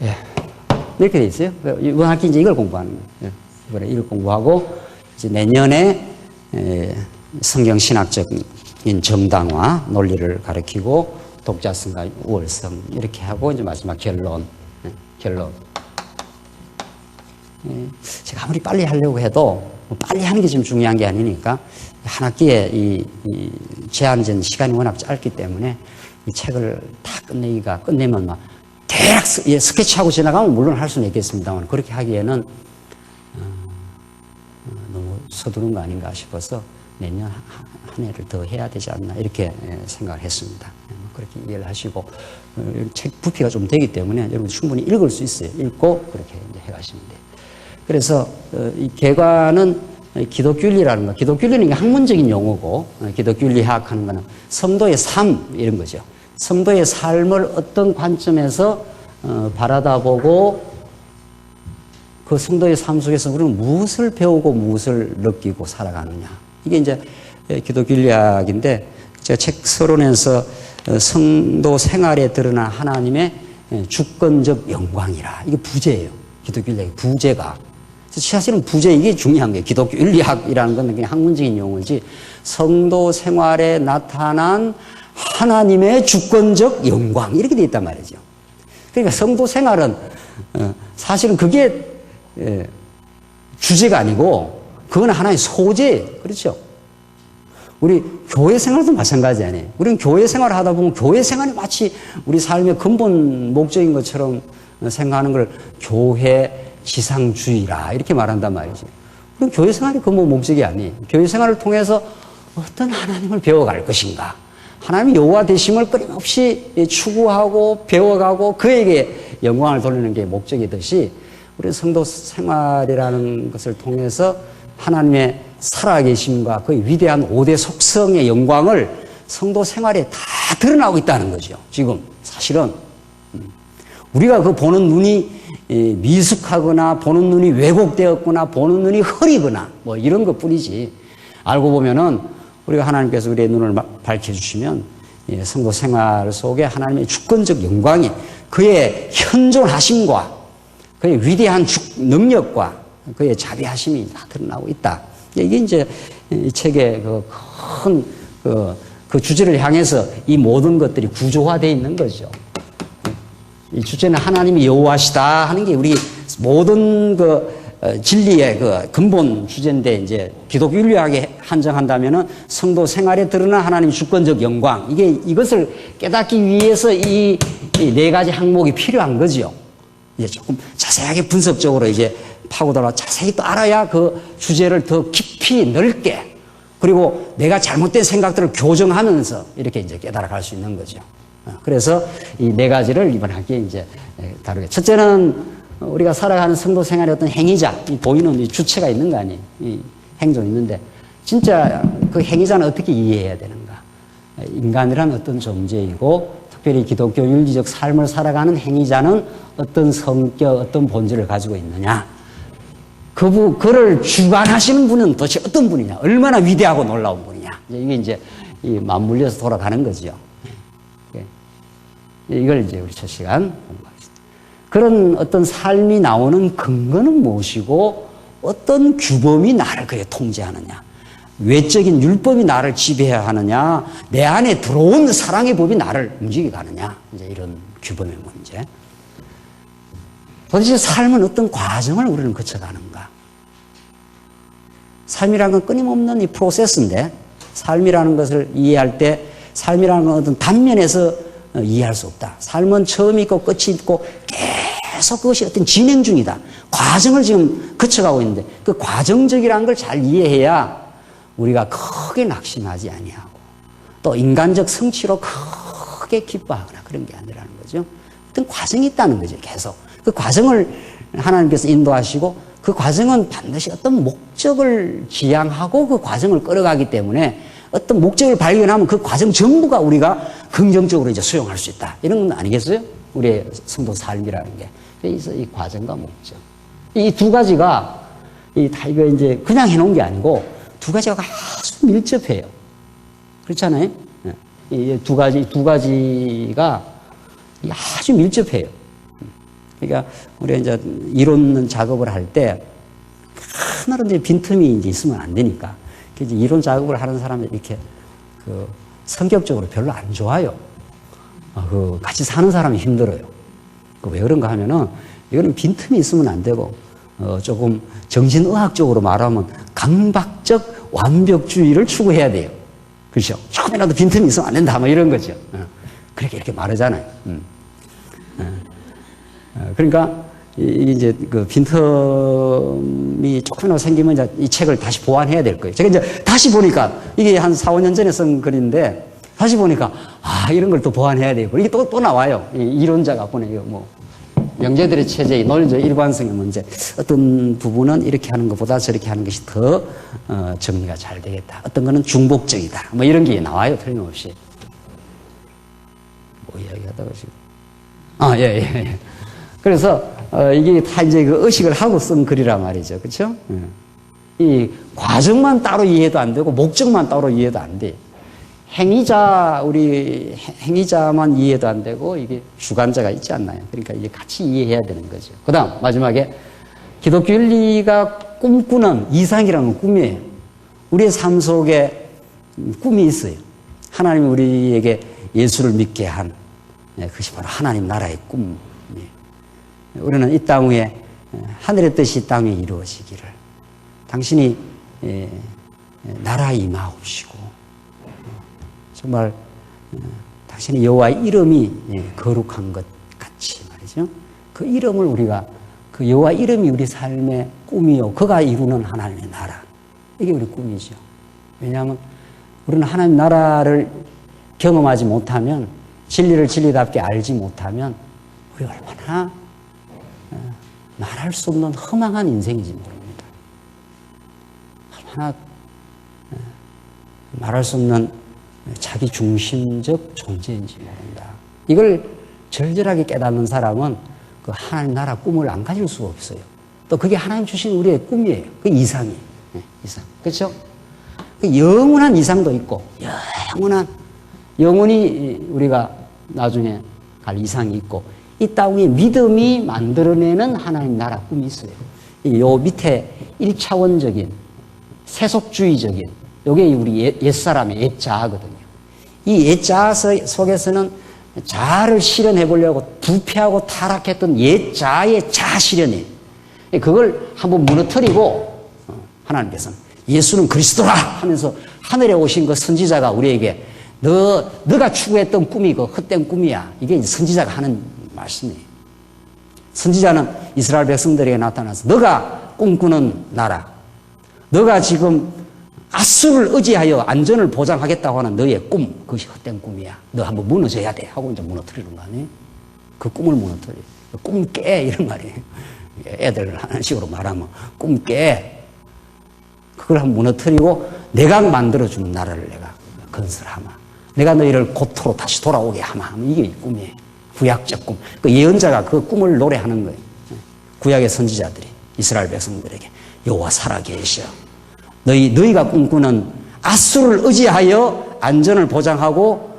Speaker 2: 예. 이렇게 돼 있어요. 이번 학기 이제 이걸 공부하는 거예요. 예. 이번에 이걸 공부하고, 이제 내년에 성경 신학적인 정당화 논리를 가르치고, 독자성과 우월성 이렇게 하고, 이제 마지막 결론. 예. 결론. 예. 제가 아무리 빨리 하려고 해도 빨리 하는 게 지금 중요한 게 아니니까 한 학기에 이 제한된 시간이 워낙 짧기 때문에 이 책을 다 끝내면 막 대략 스케치하고 지나가면 물론 할 수는 있겠습니다만 그렇게 하기에는 너무 서두른 거 아닌가 싶어서 내년 한 해를 더 해야 되지 않나 이렇게 생각을 했습니다. 그렇게 이해를 하시고 책 부피가 좀 되기 때문에 여러분 충분히 읽을 수 있어요. 읽고 그렇게 이제 해가시면 돼요. 그래서 이 개관은 기독교윤리라는 거, 기독교윤리는 학문적인 용어고 기독교윤리학 하는 거는 성도의 삶 이런 거죠. 성도의 삶을 어떤 관점에서 바라다보고 그 성도의 삶 속에서 우리는 무엇을 배우고 무엇을 느끼고 살아가느냐. 이게 이제 기독교윤리학인데 제가 책 서론에서 성도 생활에 드러난 하나님의 주권적 영광이라. 이게 부제예요. 기독교윤리학의 부제가. 사실은 부제 이게 중요한 거예요. 기독교 윤리학이라는 건 그냥 학문적인 용어지 성도 생활에 나타난 하나님의 주권적 영광 이렇게 돼 있단 말이죠. 그러니까 성도 생활은 사실은 그게 주제가 아니고 그건 하나의 소재. 그렇죠. 우리 교회 생활도 마찬가지 아니에요. 우리는 교회 생활을 하다 보면 교회 생활이 마치 우리 삶의 근본 목적인 것처럼 생각하는 걸 교회 지상주의라 이렇게 말한단 말이죠. 그럼 교회 생활이 근본 목적이 아니에요. 교회 생활을 통해서 어떤 하나님을 배워갈 것인가. 하나님의 여호와 되심을 끊임없이 추구하고 배워가고 그에게 영광을 돌리는 게 목적이듯이 우리 성도 생활이라는 것을 통해서 하나님의 살아계심과 그의 위대한 5대 속성의 영광을 성도 생활에 다 드러나고 있다는 거죠. 지금 사실은 우리가 그 보는 눈이 미숙하거나 보는 눈이 왜곡되었거나 보는 눈이 흐리거나 뭐 이런 것 뿐이지 알고 보면은 우리가 하나님께서 우리의 눈을 밝혀주시면 성도 생활 속에 하나님의 주권적 영광이 그의 현존하심과 그의 위대한 능력과 그의 자비하심이 다 드러나고 있다. 이게 이제 이 책의 그 주제를 향해서 이 모든 것들이 구조화되어 있는 거죠. 이 주제는 하나님이 여호와시다 하는 게 우리 모든 진리의 근본 주제인데 이제 기독교 윤리학에 한정한다면은 성도 생활에 드러난 하나님의 주권적 영광 이것을 깨닫기 위해서 이 네 가지 항목이 필요한 거죠. 이제 조금 자세하게 분석적으로 이제 파고들어 자세히 또 알아야 그 주제를 더 깊이 넓게 그리고 내가 잘못된 생각들을 교정하면서 이렇게 이제 깨달아갈 수 있는 거죠. 그래서 이 네 가지를 이번 학기에 이제 다루게. 첫째는 우리가 살아가는 성도 생활의 어떤 행위자, 이 보이는 이 주체가 있는 거 아니에요. 이 행존이 있는데 진짜 그 행위자는 어떻게 이해해야 되는가? 인간이란 어떤 존재이고 특별히 기독교 윤리적 삶을 살아가는 행위자는 어떤 성격, 어떤 본질을 가지고 있느냐? 그를 주관하시는 분은 도대체 어떤 분이냐? 얼마나 위대하고 놀라운 분이냐? 이게 이제 맞물려서 돌아가는 거죠. 이걸 이제 우리 첫 시간 공부하겠습니다. 그런 어떤 삶이 나오는 근거는 무엇이고 어떤 규범이 나를 그래 통제하느냐. 외적인 율법이 나를 지배해야 하느냐. 내 안에 들어온 사랑의 법이 나를 움직이게 하느냐. 이제 이런 규범의 문제. 도대체 삶은 어떤 과정을 우리는 거쳐가는가. 삶이라는 건 끊임없는 이 프로세스인데 삶이라는 것을 이해할 때 삶이라는 건 어떤 단면에서 이해할 수 없다. 삶은 처음이 있고 끝이 있고 계속 그것이 어떤 진행 중이다. 과정을 지금 거쳐가고 있는데 그 과정적이라는 걸 잘 이해해야 우리가 크게 낙심하지 아니하고 또 인간적 성취로 크게 기뻐하거나 그런 게 아니라는 거죠. 어떤 과정이 있다는 거죠. 계속. 그 과정을 하나님께서 인도하시고 그 과정은 반드시 어떤 목적을 지향하고 그 과정을 끌어가기 때문에 어떤 목적을 발견하면 그 과정 전부가 우리가 긍정적으로 이제 수용할 수 있다. 이런 건 아니겠어요? 우리의 성도 삶이라는 게. 그래서 이 과정과 목적. 이 두 가지가 이거 이제 그냥 해놓은 게 아니고 두 가지가 아주 밀접해요. 그렇잖아요? 이 두 가지가 아주 밀접해요. 그러니까 우리가 이제 이론 작업을 할 때 하나로 이제 빈틈이 이제 있으면 안 되니까. 이제 이론 작업을 하는 사람이 이렇게 그 성격적으로 별로 안 좋아요. 그 같이 사는 사람이 힘들어요. 왜 그런가 하면은 이거는 빈틈이 있으면 안 되고 조금 정신의학적으로 말하면 강박적 완벽주의를 추구해야 돼요. 그렇죠? 조금이라도 빈틈이 있으면 안 된다. 뭐 이런 거죠. 그렇게 이렇게 말하잖아요. 그러니까 이게 이제 그 빈틈이 조금이라도 생기면 이제 이 책을 다시 보완해야 될 거예요. 제가 이제 다시 보니까 이게 한 4, 5년 전에 쓴 글인데 다시 보니까 이런 걸 또 보완해야 되고 이게 또 나와요. 이 이론자가 보내요. 뭐 영재들의 체제의 논리적 일관성의 문제. 어떤 부분은 이렇게 하는 것보다 저렇게 하는 것이 더 정리가 잘 되겠다. 어떤 거는 중복적이다. 뭐 이런 게 나와요. 틀림없이. 뭐 이야기하다가 지금. 예. 그래서 이게 다 이제 그 의식을 하고 쓴 글이란 말이죠. 그렇죠? 이 과정만 따로 이해도 안 되고 목적만 따로 이해도 안 돼. 우리 행위자만 이해도 안 되고 이게 주관자가 있지 않나요? 그러니까 이게 같이 이해해야 되는 거죠. 그다음 마지막에 기독교 윤리가 꿈꾸는 이상이라는 건 꿈이에요. 우리의 삶 속에 꿈이 있어요. 하나님이 우리에게 예수를 믿게 한 그것이 바로 하나님 나라의 꿈. 우리는 이 땅 위에 하늘의 뜻이 이 땅 위에 이루어지기를 당신이 나라에 임하옵시고 정말 당신의 여호와의 이름이 거룩한 것 같이 말이죠. 그 이름을 우리가 그 여호와 이름이 우리 삶의 꿈이요 그가 이루는 하나님의 나라 이게 우리 꿈이죠. 왜냐하면 우리는 하나님 나라를 경험하지 못하면 진리를 진리답게 알지 못하면 우리 얼마나 말할 수 없는 허망한 인생인지 모릅니다. 얼마나 말할 수 없는 자기 중심적 존재인지 모른다. 이걸 절절하게 깨닫는 사람은 그 하나님 나라 꿈을 안 가질 수가 없어요. 또 그게 하나님 주신 우리의 꿈이에요. 그 이상이. 이상. 그렇죠? 그 영원한 이상도 있고, 영원히 우리가 나중에 갈 이상이 있고, 이 땅 위에 믿음이 만들어내는 하나님 나라 꿈이 있어요. 요 밑에 1차원적인, 세속주의적인, 요게 우리 옛사람의 옛자아거든요. 이 옛자아 속에서는 자아를 실현해 보려고 부패하고 타락했던 옛자아의 자아실현이에요. 그걸 한번 무너뜨리고 하나님께서는 예수는 그리스도라 하면서 하늘에 오신 그 선지자가 우리에게 너가 추구했던 꿈이 그 헛된 꿈이야. 이게 선지자가 하는 말씀이에요. 선지자는 이스라엘 백성들에게 나타나서 너가 꿈꾸는 나라, 너가 지금 아수를 의지하여 안전을 보장하겠다고 하는 너의 꿈, 그것이 헛된 꿈이야. 너 한번 무너져야 돼. 하고 이제 무너뜨리는 거 아니에요? 그 꿈을 무너뜨려. 꿈 깨. 이런 말이에요. 애들 하는 식으로 말하면 꿈 깨. 그걸 한번 무너뜨리고 내가 만들어주는 나라를 내가 건설하마. 내가 너희를 고토로 다시 돌아오게 하마. 이게 꿈이에요. 구약적 꿈. 그 예언자가 그 꿈을 노래하는 거예요. 구약의 선지자들이 이스라엘 백성들에게 여호와 살아계셔. 너희가 꿈꾸는 아수를 의지하여 안전을 보장하고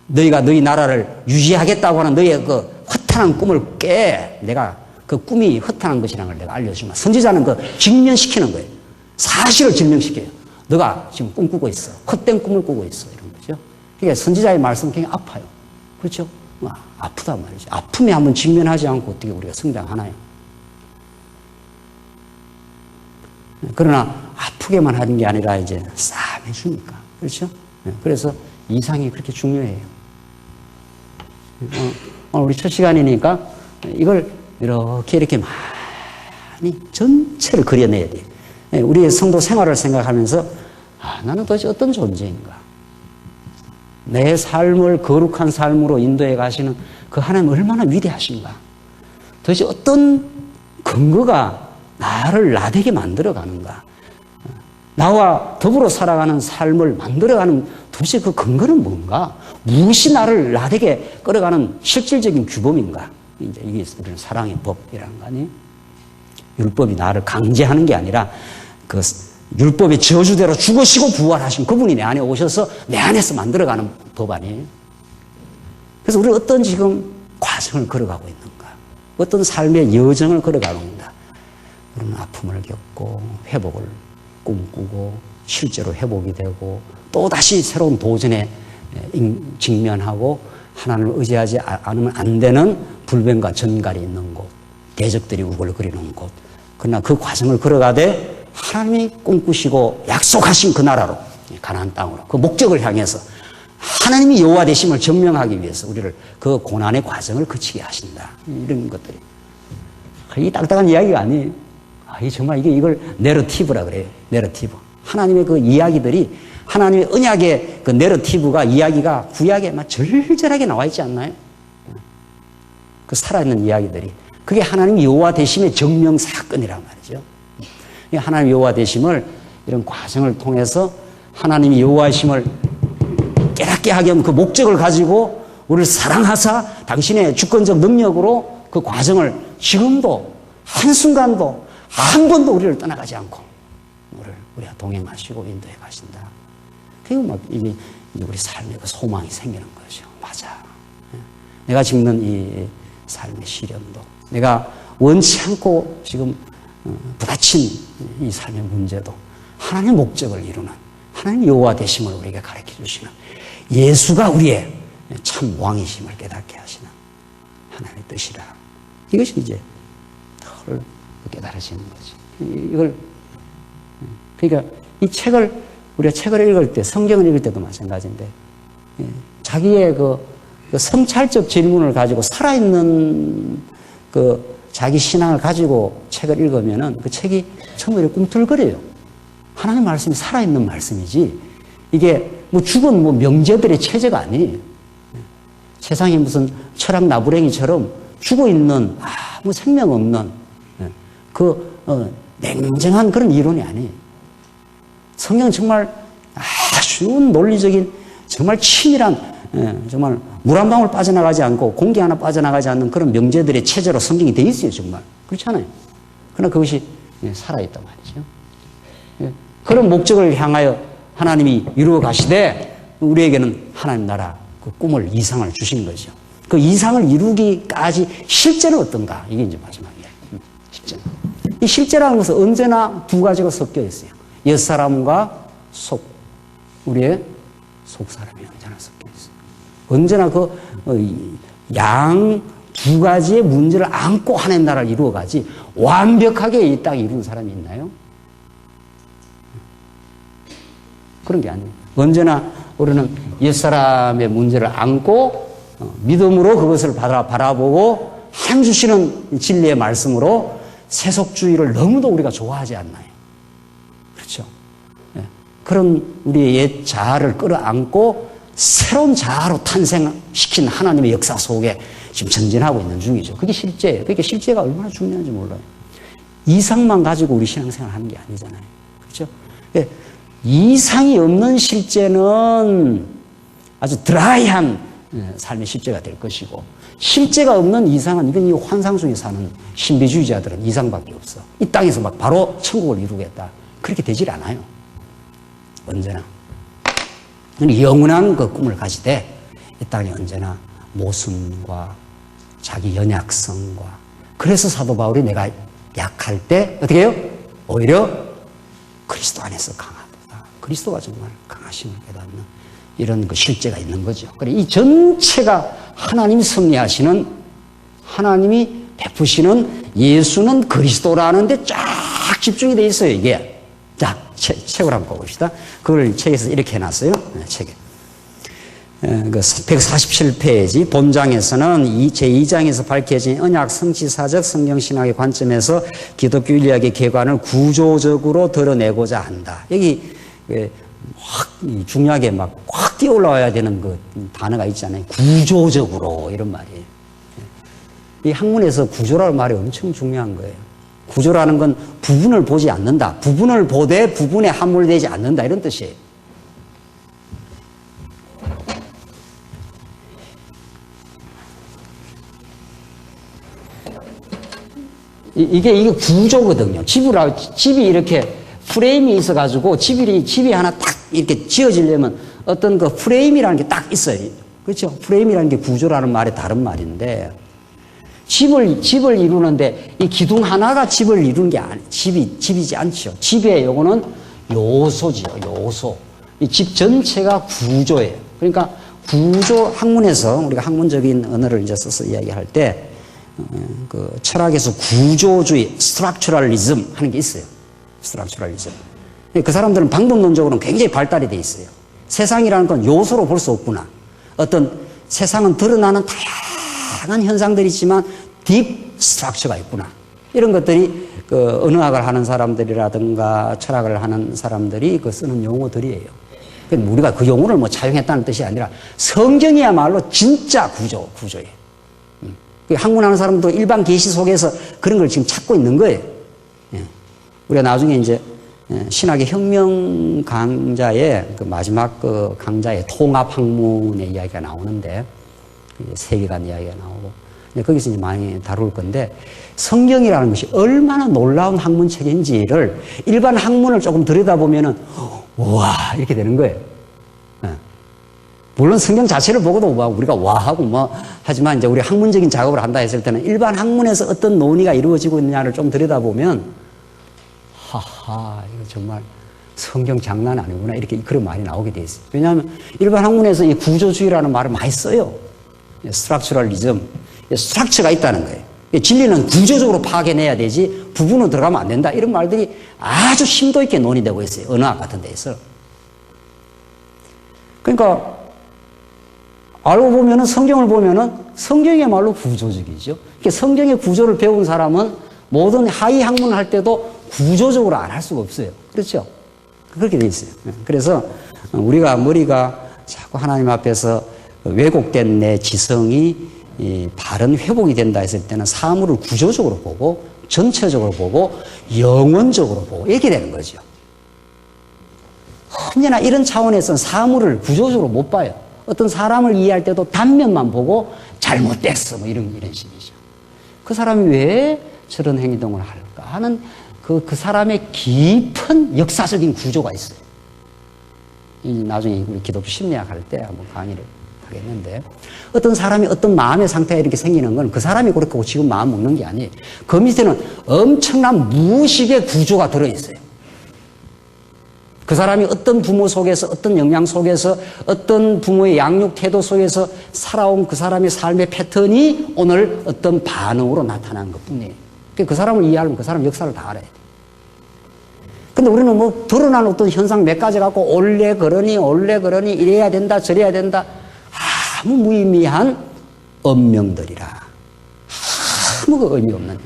Speaker 2: 너희가 너희 나라를 유지하겠다고 하는 너희의 그 허탄한 꿈을 깨. 내가 그 꿈이 허탄한 것이라는 걸 내가 알려주마. 선지자는 그 직면시키는 거예요. 사실을 증명시켜요. 너가 지금 꿈꾸고 있어. 헛된 꿈을 꾸고 있어. 이런 거죠. 그러니까 선지자의 말씀은 굉장히 아파요. 그렇죠? 아프단 말이죠. 아픔에 한번 직면하지 않고 어떻게 우리가 성장하나요? 그러나 아프게만 하는 게 아니라 이제 싸매주니까. 그렇죠? 그래서 이상이 그렇게 중요해요. 오늘 우리 첫 시간이니까 이걸 이렇게 많이 전체를 그려내야 돼. 우리의 성도 생활을 생각하면서 나는 도대체 어떤 존재인가? 내 삶을 거룩한 삶으로 인도해 가시는 그 하나님 얼마나 위대하신가? 도대체 어떤 근거가 나를 나되게 만들어 가는가? 나와 더불어 살아가는 삶을 만들어가는 도대체 그 근거는 뭔가? 무엇이 나를 나되게 끌어가는 실질적인 규범인가? 이제 이게 우리는 사랑의 법이라는 거 아니에요? 율법이 나를 강제하는 게 아니라 그 율법의 저주대로 죽으시고 부활하신 그분이 내 안에 오셔서 내 안에서 만들어가는 법 아니에요? 그래서 우리는 어떤 지금 과정을 걸어가고 있는가? 어떤 삶의 여정을 걸어가고 있는가? 우리는 아픔을 겪고 회복을 꿈꾸고 실제로 회복이 되고 또다시 새로운 도전에 직면하고 하나님을 의지하지 않으면 안 되는 불변과 전갈이 있는 곳, 대적들이 우글거리는 곳. 그러나 그 과정을 걸어가되 하나님이 꿈꾸시고 약속하신 그 나라로, 가나안 땅으로, 그 목적을 향해서 하나님이 여호와 되심을 증명하기 위해서 우리를 그 고난의 과정을 거치게 하신다. 이런 것들이. 이 딱딱한 이야기가 아니에요. 이 정말 이걸 내러티브라 그래요. 내러티브. 하나님의 그 이야기들이, 하나님의 언약의 그 내러티브가, 이야기가 구약에 막 절절하게 나와 있지 않나요? 그 살아있는 이야기들이. 그게 하나님 여호와 되심의 증명 사건이란 말이죠. 하나님 여호와 되심을 이런 과정을 통해서 하나님이 여호와이심을 깨닫게 하게 하는 그 목적을 가지고 우리를 사랑하사 당신의 주권적 능력으로 그 과정을 지금도 한순간도 한 번도 우리를 떠나가지 않고 우리가 동행하시고 인도해 가신다. 그리고 막 이게 우리 삶에 그 소망이 생기는 거죠. 맞아. 내가 겪는 이 삶의 시련도, 내가 원치 않고 지금 부딪힌 이 삶의 문제도 하나님의 목적을 이루는 하나님 여호와 되심을 우리에게 가르쳐 주시는 예수가 우리의 참 왕이심을 깨닫게 하시는 하나님의 뜻이라. 이것이 이제 덜 깨달아지는 거지. 이걸, 그러니까 이 책을, 우리가 책을 읽을 때, 성경을 읽을 때도 마찬가지인데, 자기의 그 성찰적 질문을 가지고 살아있는 그 자기 신앙을 가지고 책을 읽으면은 그 책이 처음에 꿈틀거려요. 하나님의 말씀이 살아있는 말씀이지, 이게 뭐 죽은 뭐 명제들의 체제가 아니에요. 세상에 무슨 철학 나부랭이처럼 죽어 있는 아무 생명 없는 냉정한 그런 이론이 아니에요. 성경은 정말 쉬운 논리적인 정말 치밀한, 정말 물 한 방울 빠져나가지 않고 공기 하나 빠져나가지 않는 그런 명제들의 체제로 성경이 되어 있어요. 정말 그렇잖아요. 그러나 그것이 살아있단 말이죠. 그런 목적을 향하여 하나님이 이루어 가시되 우리에게는 하나님 나라 그 꿈을, 이상을 주신 거죠. 그 이상을 이루기까지 실제는 어떤가? 이게 이제 마지막이에요. 실제. 이 실제라는 것은 언제나 두 가지가 섞여 있어요. 옛사람과 우리의 속사람이 언제나 섞여 있어요. 언제나 양 두 가지의 문제를 안고 하나님 나라를 이루어가지 완벽하게 이 땅 이루는 사람이 있나요? 그런 게 아니에요. 언제나 우리는 옛사람의 문제를 안고 믿음으로 그것을 바라보고 한 주시는 진리의 말씀으로 세속주의를 너무도 우리가 좋아하지 않나요? 그렇죠? 그런 우리의 옛 자아를 끌어안고 새로운 자아로 탄생시킨 하나님의 역사 속에 지금 전진하고 있는 중이죠. 그게 실제예요. 그러니까 실제가 얼마나 중요한지 몰라요. 이상만 가지고 우리 신앙생활 하는 게 아니잖아요. 그렇죠? 이상이 없는 실제는 아주 드라이한 삶의 실제가 될 것이고, 실제가 없는 이상은, 이건 이 환상 속에 사는 신비주의자들은 이상밖에 없어. 이 땅에서 막 바로 천국을 이루겠다. 그렇게 되질 않아요. 언제나. 영원한 그 꿈을 가지되 이 땅에 언제나 모순과 자기 연약성과, 그래서 사도 바울이 내가 약할 때 어떻게 해요? 오히려 그리스도 안에서 강하다. 그리스도가 정말 강하심을 깨닫는 이런 그 실제가 있는 거죠. 그래, 이 전체가 하나님이 섭리하시는, 하나님이 베푸시는 예수는 그리스도라는 데 쫙 집중이 돼 있어요, 이게. 자, 책을 한번 봅시다. 그걸 책에서 이렇게 해놨어요. 책에. 그 147페이지 본장에서는 제2장에서 밝혀진 언약 성취사적 성경신학의 관점에서 기독교 인류학의 개관을 구조적으로 드러내고자 한다. 여기 확 중요하게 막 확 뛰어 올라와야 되는 그 단어가 있잖아요. 구조적으로 이런 말이에요. 이 학문에서 구조라는 말이 엄청 중요한 거예요. 구조라는 건 부분을 보지 않는다. 부분을 보되 부분에 함몰되지 않는다. 이런 뜻이에요. 이게 구조거든요. 집이 이렇게 프레임이 있어가지고 집이 하나 딱 이렇게 지어지려면 어떤 그 프레임이라는 게 딱 있어요. 그렇죠? 프레임이라는 게 구조라는 말의 다른 말인데 집을 이루는데 이 기둥 하나가 집을 이루는 게 집이지 않죠. 집의 요거는 요소지요. 요소. 이 집 전체가 구조예요. 그러니까 구조 학문에서 우리가 학문적인 언어를 이제 써서 이야기할 때 그 철학에서 구조주의, 스트럭처럴리즘 하는 게 있어요. 스트럭처럴리즘. 그 사람들은 방법론적으로는 굉장히 발달이 돼 있어요. 세상이라는 건 요소로 볼 수 없구나. 어떤 세상은 드러나는 다양한 현상들이 있지만 딥 스트럭처가 있구나. 이런 것들이 그 언어학을 하는 사람들이라든가 철학을 하는 사람들이 그 쓰는 용어들이에요. 우리가 그 용어를 뭐 차용했다는 뜻이 아니라 성경이야말로 진짜 구조예요. 학문하는 사람도 일반 계시 속에서 그런 걸 지금 찾고 있는 거예요. 우리가 나중에 이제 신학의 혁명 강좌의 그 마지막 그 강좌의 통합학문의 이야기가 나오는데 세계관 이야기가 나오고 거기서 이제 많이 다룰 건데 성경이라는 것이 얼마나 놀라운 학문책인지를 일반 학문을 조금 들여다보면은 우와 이렇게 되는 거예요. 물론 성경 자체를 보고도 우리가 와하고 뭐 하지만 이제 우리 학문적인 작업을 한다 했을 때는 일반 학문에서 어떤 논의가 이루어지고 있느냐를 좀 들여다보면 하하 이거 정말 성경 장난 아니구나 이렇게 그런 말이 나오게 돼 있어요. 왜냐하면 일반 학문에서 이 구조주의라는 말을 많이 써요. 스트럭처럴리즘, 스트럭처가 있다는 거예요. 진리는 구조적으로 파악해내야 되지 부분으로 들어가면 안 된다 이런 말들이 아주 심도 있게 논의되고 있어요. 언어학 같은 데에서. 그러니까 알고 보면은 성경을 보면은 성경이야말로 구조적이죠. 성경의 구조를 배운 사람은 모든 하위 학문을 할 때도 구조적으로 안 할 수가 없어요. 그렇죠? 그렇게 돼 있어요. 그래서 우리가 머리가 자꾸 하나님 앞에서 왜곡된 내 지성이 바른 회복이 된다 했을 때는 사물을 구조적으로 보고 전체적으로 보고 영원적으로 보고 이렇게 되는 거죠. 언제나 이런 차원에서는 사물을 구조적으로 못 봐요. 어떤 사람을 이해할 때도 단면만 보고 잘못됐어 뭐 이런 식이죠. 그 사람이 왜 저런 행동을 할까 하는 그 사람의 깊은 역사적인 구조가 있어요. 나중에 우리 기독교 심리학 할 때 한번 강의를 하겠는데 어떤 사람이 어떤 마음의 상태가 이렇게 생기는 건 그 사람이 그렇고 지금 마음 먹는 게 아니에요. 그 밑에는 엄청난 무의식의 구조가 들어있어요. 그 사람이 어떤 부모 속에서 어떤 영향 속에서 어떤 부모의 양육 태도 속에서 살아온 그 사람의 삶의 패턴이 오늘 어떤 반응으로 나타나는 것뿐이에요. 그 사람을 이해하려면 그 사람 역사를 다 알아야 돼요. 근데 우리는 뭐 드러나는 어떤 현상 몇 가지 갖고 원래 그러니 이래야 된다 저래야 된다 아무 무의미한 언명들이라 아무 의미 없는 이야기.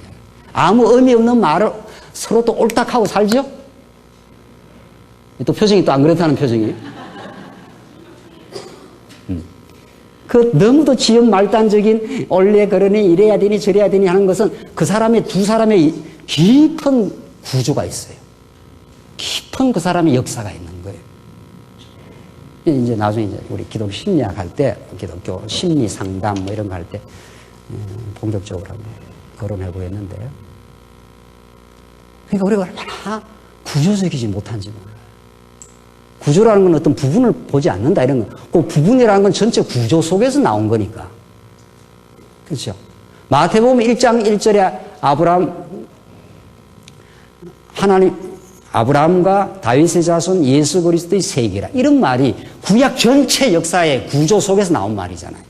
Speaker 2: 아무 의미 없는 말을 서로 또 옳딱하고 살죠? 또 표정이 또 안 그렇다는 표정이에요. 그 너무도 지연 말단적인 원래 그러니 이래야 되니 저래야 되니 하는 것은 그 사람의 두 사람의 깊은 구조가 있어요. 깊은 그 사람의 역사가 있는 거예요. 이제 나중에 이제 우리 기독교 심리학 할 때, 기독교 심리 상담 뭐 이런 거 할 때 본격적으로 한번 거론해 보겠는데요. 그러니까 우리가 얼마나 구조적이지 못한지 몰라요. 구조라는 건 어떤 부분을 보지 않는다 이런 거. 그 부분이라는 건 전체 구조 속에서 나온 거니까. 그렇죠? 마태복음 1장 1절에 아브라함과 다윗의 자손 예수 그리스도의 세계라. 이런 말이 구약 전체 역사의 구조 속에서 나온 말이잖아요.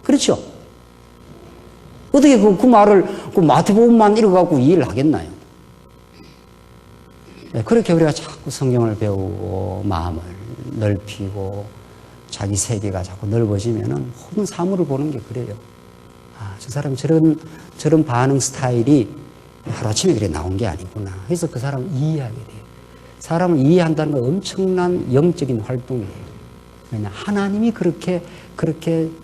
Speaker 2: 그렇죠? 어떻게 그 말을 그 마태복음만 읽어갖고 이해를 하겠나요? 네, 그렇게 우리가 자꾸 성경을 배우고 마음을 넓히고 자기 세계가 자꾸 넓어지면은 모든 사물을 보는 게 그래요. 아, 저 사람 저런 반응 스타일이 하루아침에 그래 나온 게 아니구나. 그래서 그 사람을 이해하게 돼요. 사람을 이해한다는 건 엄청난 영적인 활동이에요. 왜냐, 하나님이 그렇게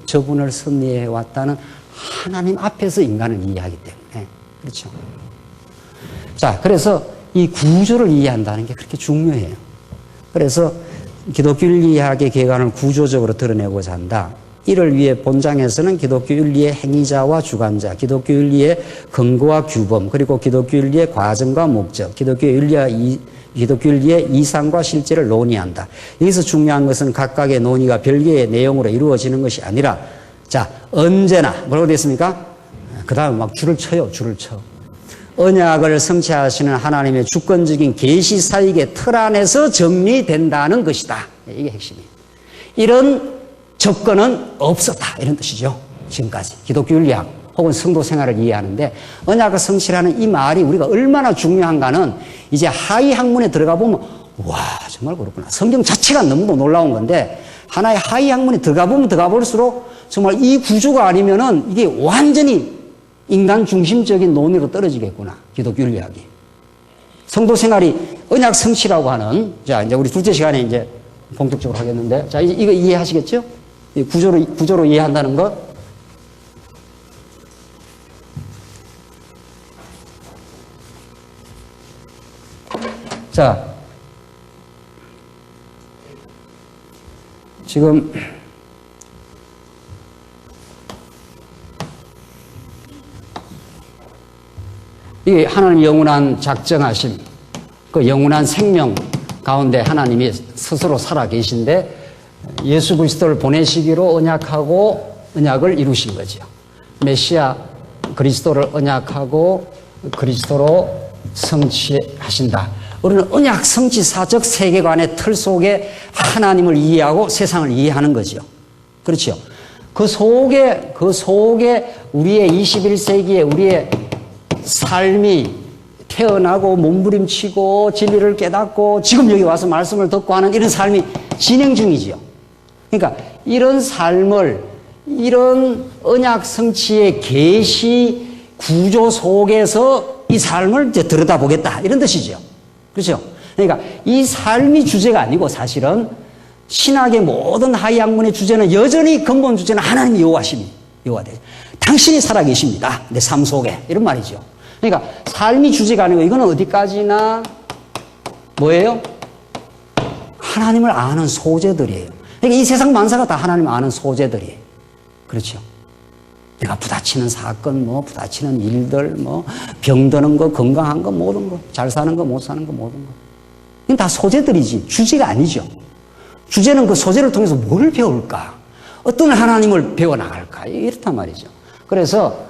Speaker 2: 저분을 섭리해 왔다는 하나님 앞에서 인간을 이해하기 때문에. 그렇죠. 자, 그래서 이 구조를 이해한다는 게 그렇게 중요해요. 그래서 기독교 윤리학의 개관을 구조적으로 드러내고자 한다. 이를 위해 본장에서는 기독교 윤리의 행위자와 주관자, 기독교 윤리의 근거와 규범, 그리고 기독교 윤리의 과정과 목적, 기독교 윤리의 이상과 실제를 논의한다. 여기서 중요한 것은 각각의 논의가 별개의 내용으로 이루어지는 것이 아니라, 자, 언제나 뭐라고 되어 있습니까? 그 다음에 막 줄을 쳐요. 언약을 성취하시는 하나님의 주권적인 계시 사역의 틀 안에서 정리된다는 것이다. 이게 핵심이에요. 이런 접근은 없었다. 이런 뜻이죠. 지금까지 기독교 윤리학 혹은 성도 생활을 이해하는데, 언약을 성취하는 이 말이 우리가 얼마나 중요한가는 이제 하위 학문에 들어가 보면, 와, 정말 그렇구나. 성경 자체가 너무도 놀라운 건데, 하나의 하위 학문에 들어가 보면 들어가 볼수록 정말 이 구조가 아니면은 이게 완전히 인간 중심적인 논의로 떨어지겠구나. 기독교 윤리학이. 성도 생활이 언약 성취라고 하는, 자, 이제 우리 둘째 시간에 이제 본격적으로 하겠는데, 자, 이거 이해하시겠죠? 이 구조로 이해한다는 것. 자, 지금 이 하나님 영원한 작정하심, 그 영원한 생명 가운데 하나님이 스스로 살아 계신데 예수 그리스도를 보내시기로 언약을 이루신 거죠. 메시아 그리스도를 언약하고 그리스도로 성취하신다. 우리는 언약 성취사적 세계관의 틀 속에 하나님을 이해하고 세상을 이해하는 거죠. 그렇죠. 그 속에 우리의 21세기에 우리의 삶이 태어나고 몸부림치고 진리를 깨닫고 지금 여기 와서 말씀을 듣고 하는 이런 삶이 진행 중이지요. 그러니까 이런 삶을, 이런 언약 성취의 계시 구조 속에서 이 삶을 이제 들여다보겠다, 이런 뜻이죠. 그렇죠? 그러니까 이 삶이 주제가 아니고 사실은 신학의 모든 하위 학문의 주제는 여전히 근본 주제는 하나님 여호와심이 여호와되 당신이 살아계십니다. 내 삶 속에, 이런 말이죠. 그러니까 삶이 주제가 아니고 이거는 어디까지나 뭐예요? 하나님을 아는 소재들이에요. 그러니까 이 세상 만사가 다 하나님을 아는 소재들이에요. 그렇죠? 내가 부딪히는 사건, 부딪히는 일들, 병드는 거, 건강한 거, 모든 거, 잘 사는 거, 못 사는 거, 모든 거. 이건 다 소재들이지 주제가 아니죠. 주제는 그 소재를 통해서 뭘 배울까? 어떤 하나님을 배워나갈까? 이렇단 말이죠. 그래서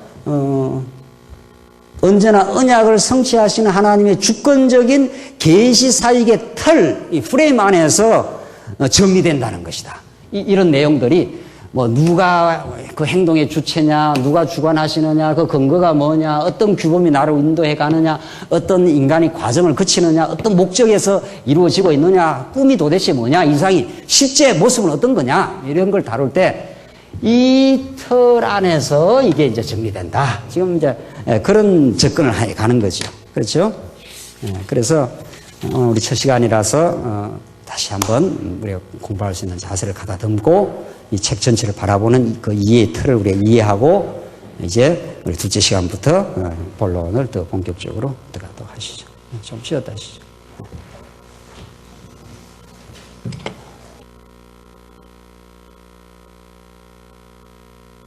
Speaker 2: 언제나 언약을 성취하시는 하나님의 주권적인 계시 사역의 틀, 이 프레임 안에서 정리된다는 것이다. 이런 내용들이 누가 그 행동의 주체냐, 누가 주관하시느냐, 그 근거가 뭐냐, 어떤 규범이 나를 인도해 가느냐, 어떤 인간이 과정을 거치느냐, 어떤 목적에서 이루어지고 있느냐, 꿈이 도대체 뭐냐, 이상이 실제 모습은 어떤 거냐, 이런 걸 다룰 때 이 틀 안에서 이게 이제 정리된다. 지금 이제 그런 접근을 가는 거죠. 그렇죠? 그래서 우리 첫 시간이라서 다시 한번 우리가 공부할 수 있는 자세를 가다듬고 이 책 전체를 바라보는 그 이해의 틀을 우리가 이해하고 이제 우리 둘째 시간부터 본론을 더 본격적으로 들어가도록 하시죠. 좀 쉬었다 하시죠.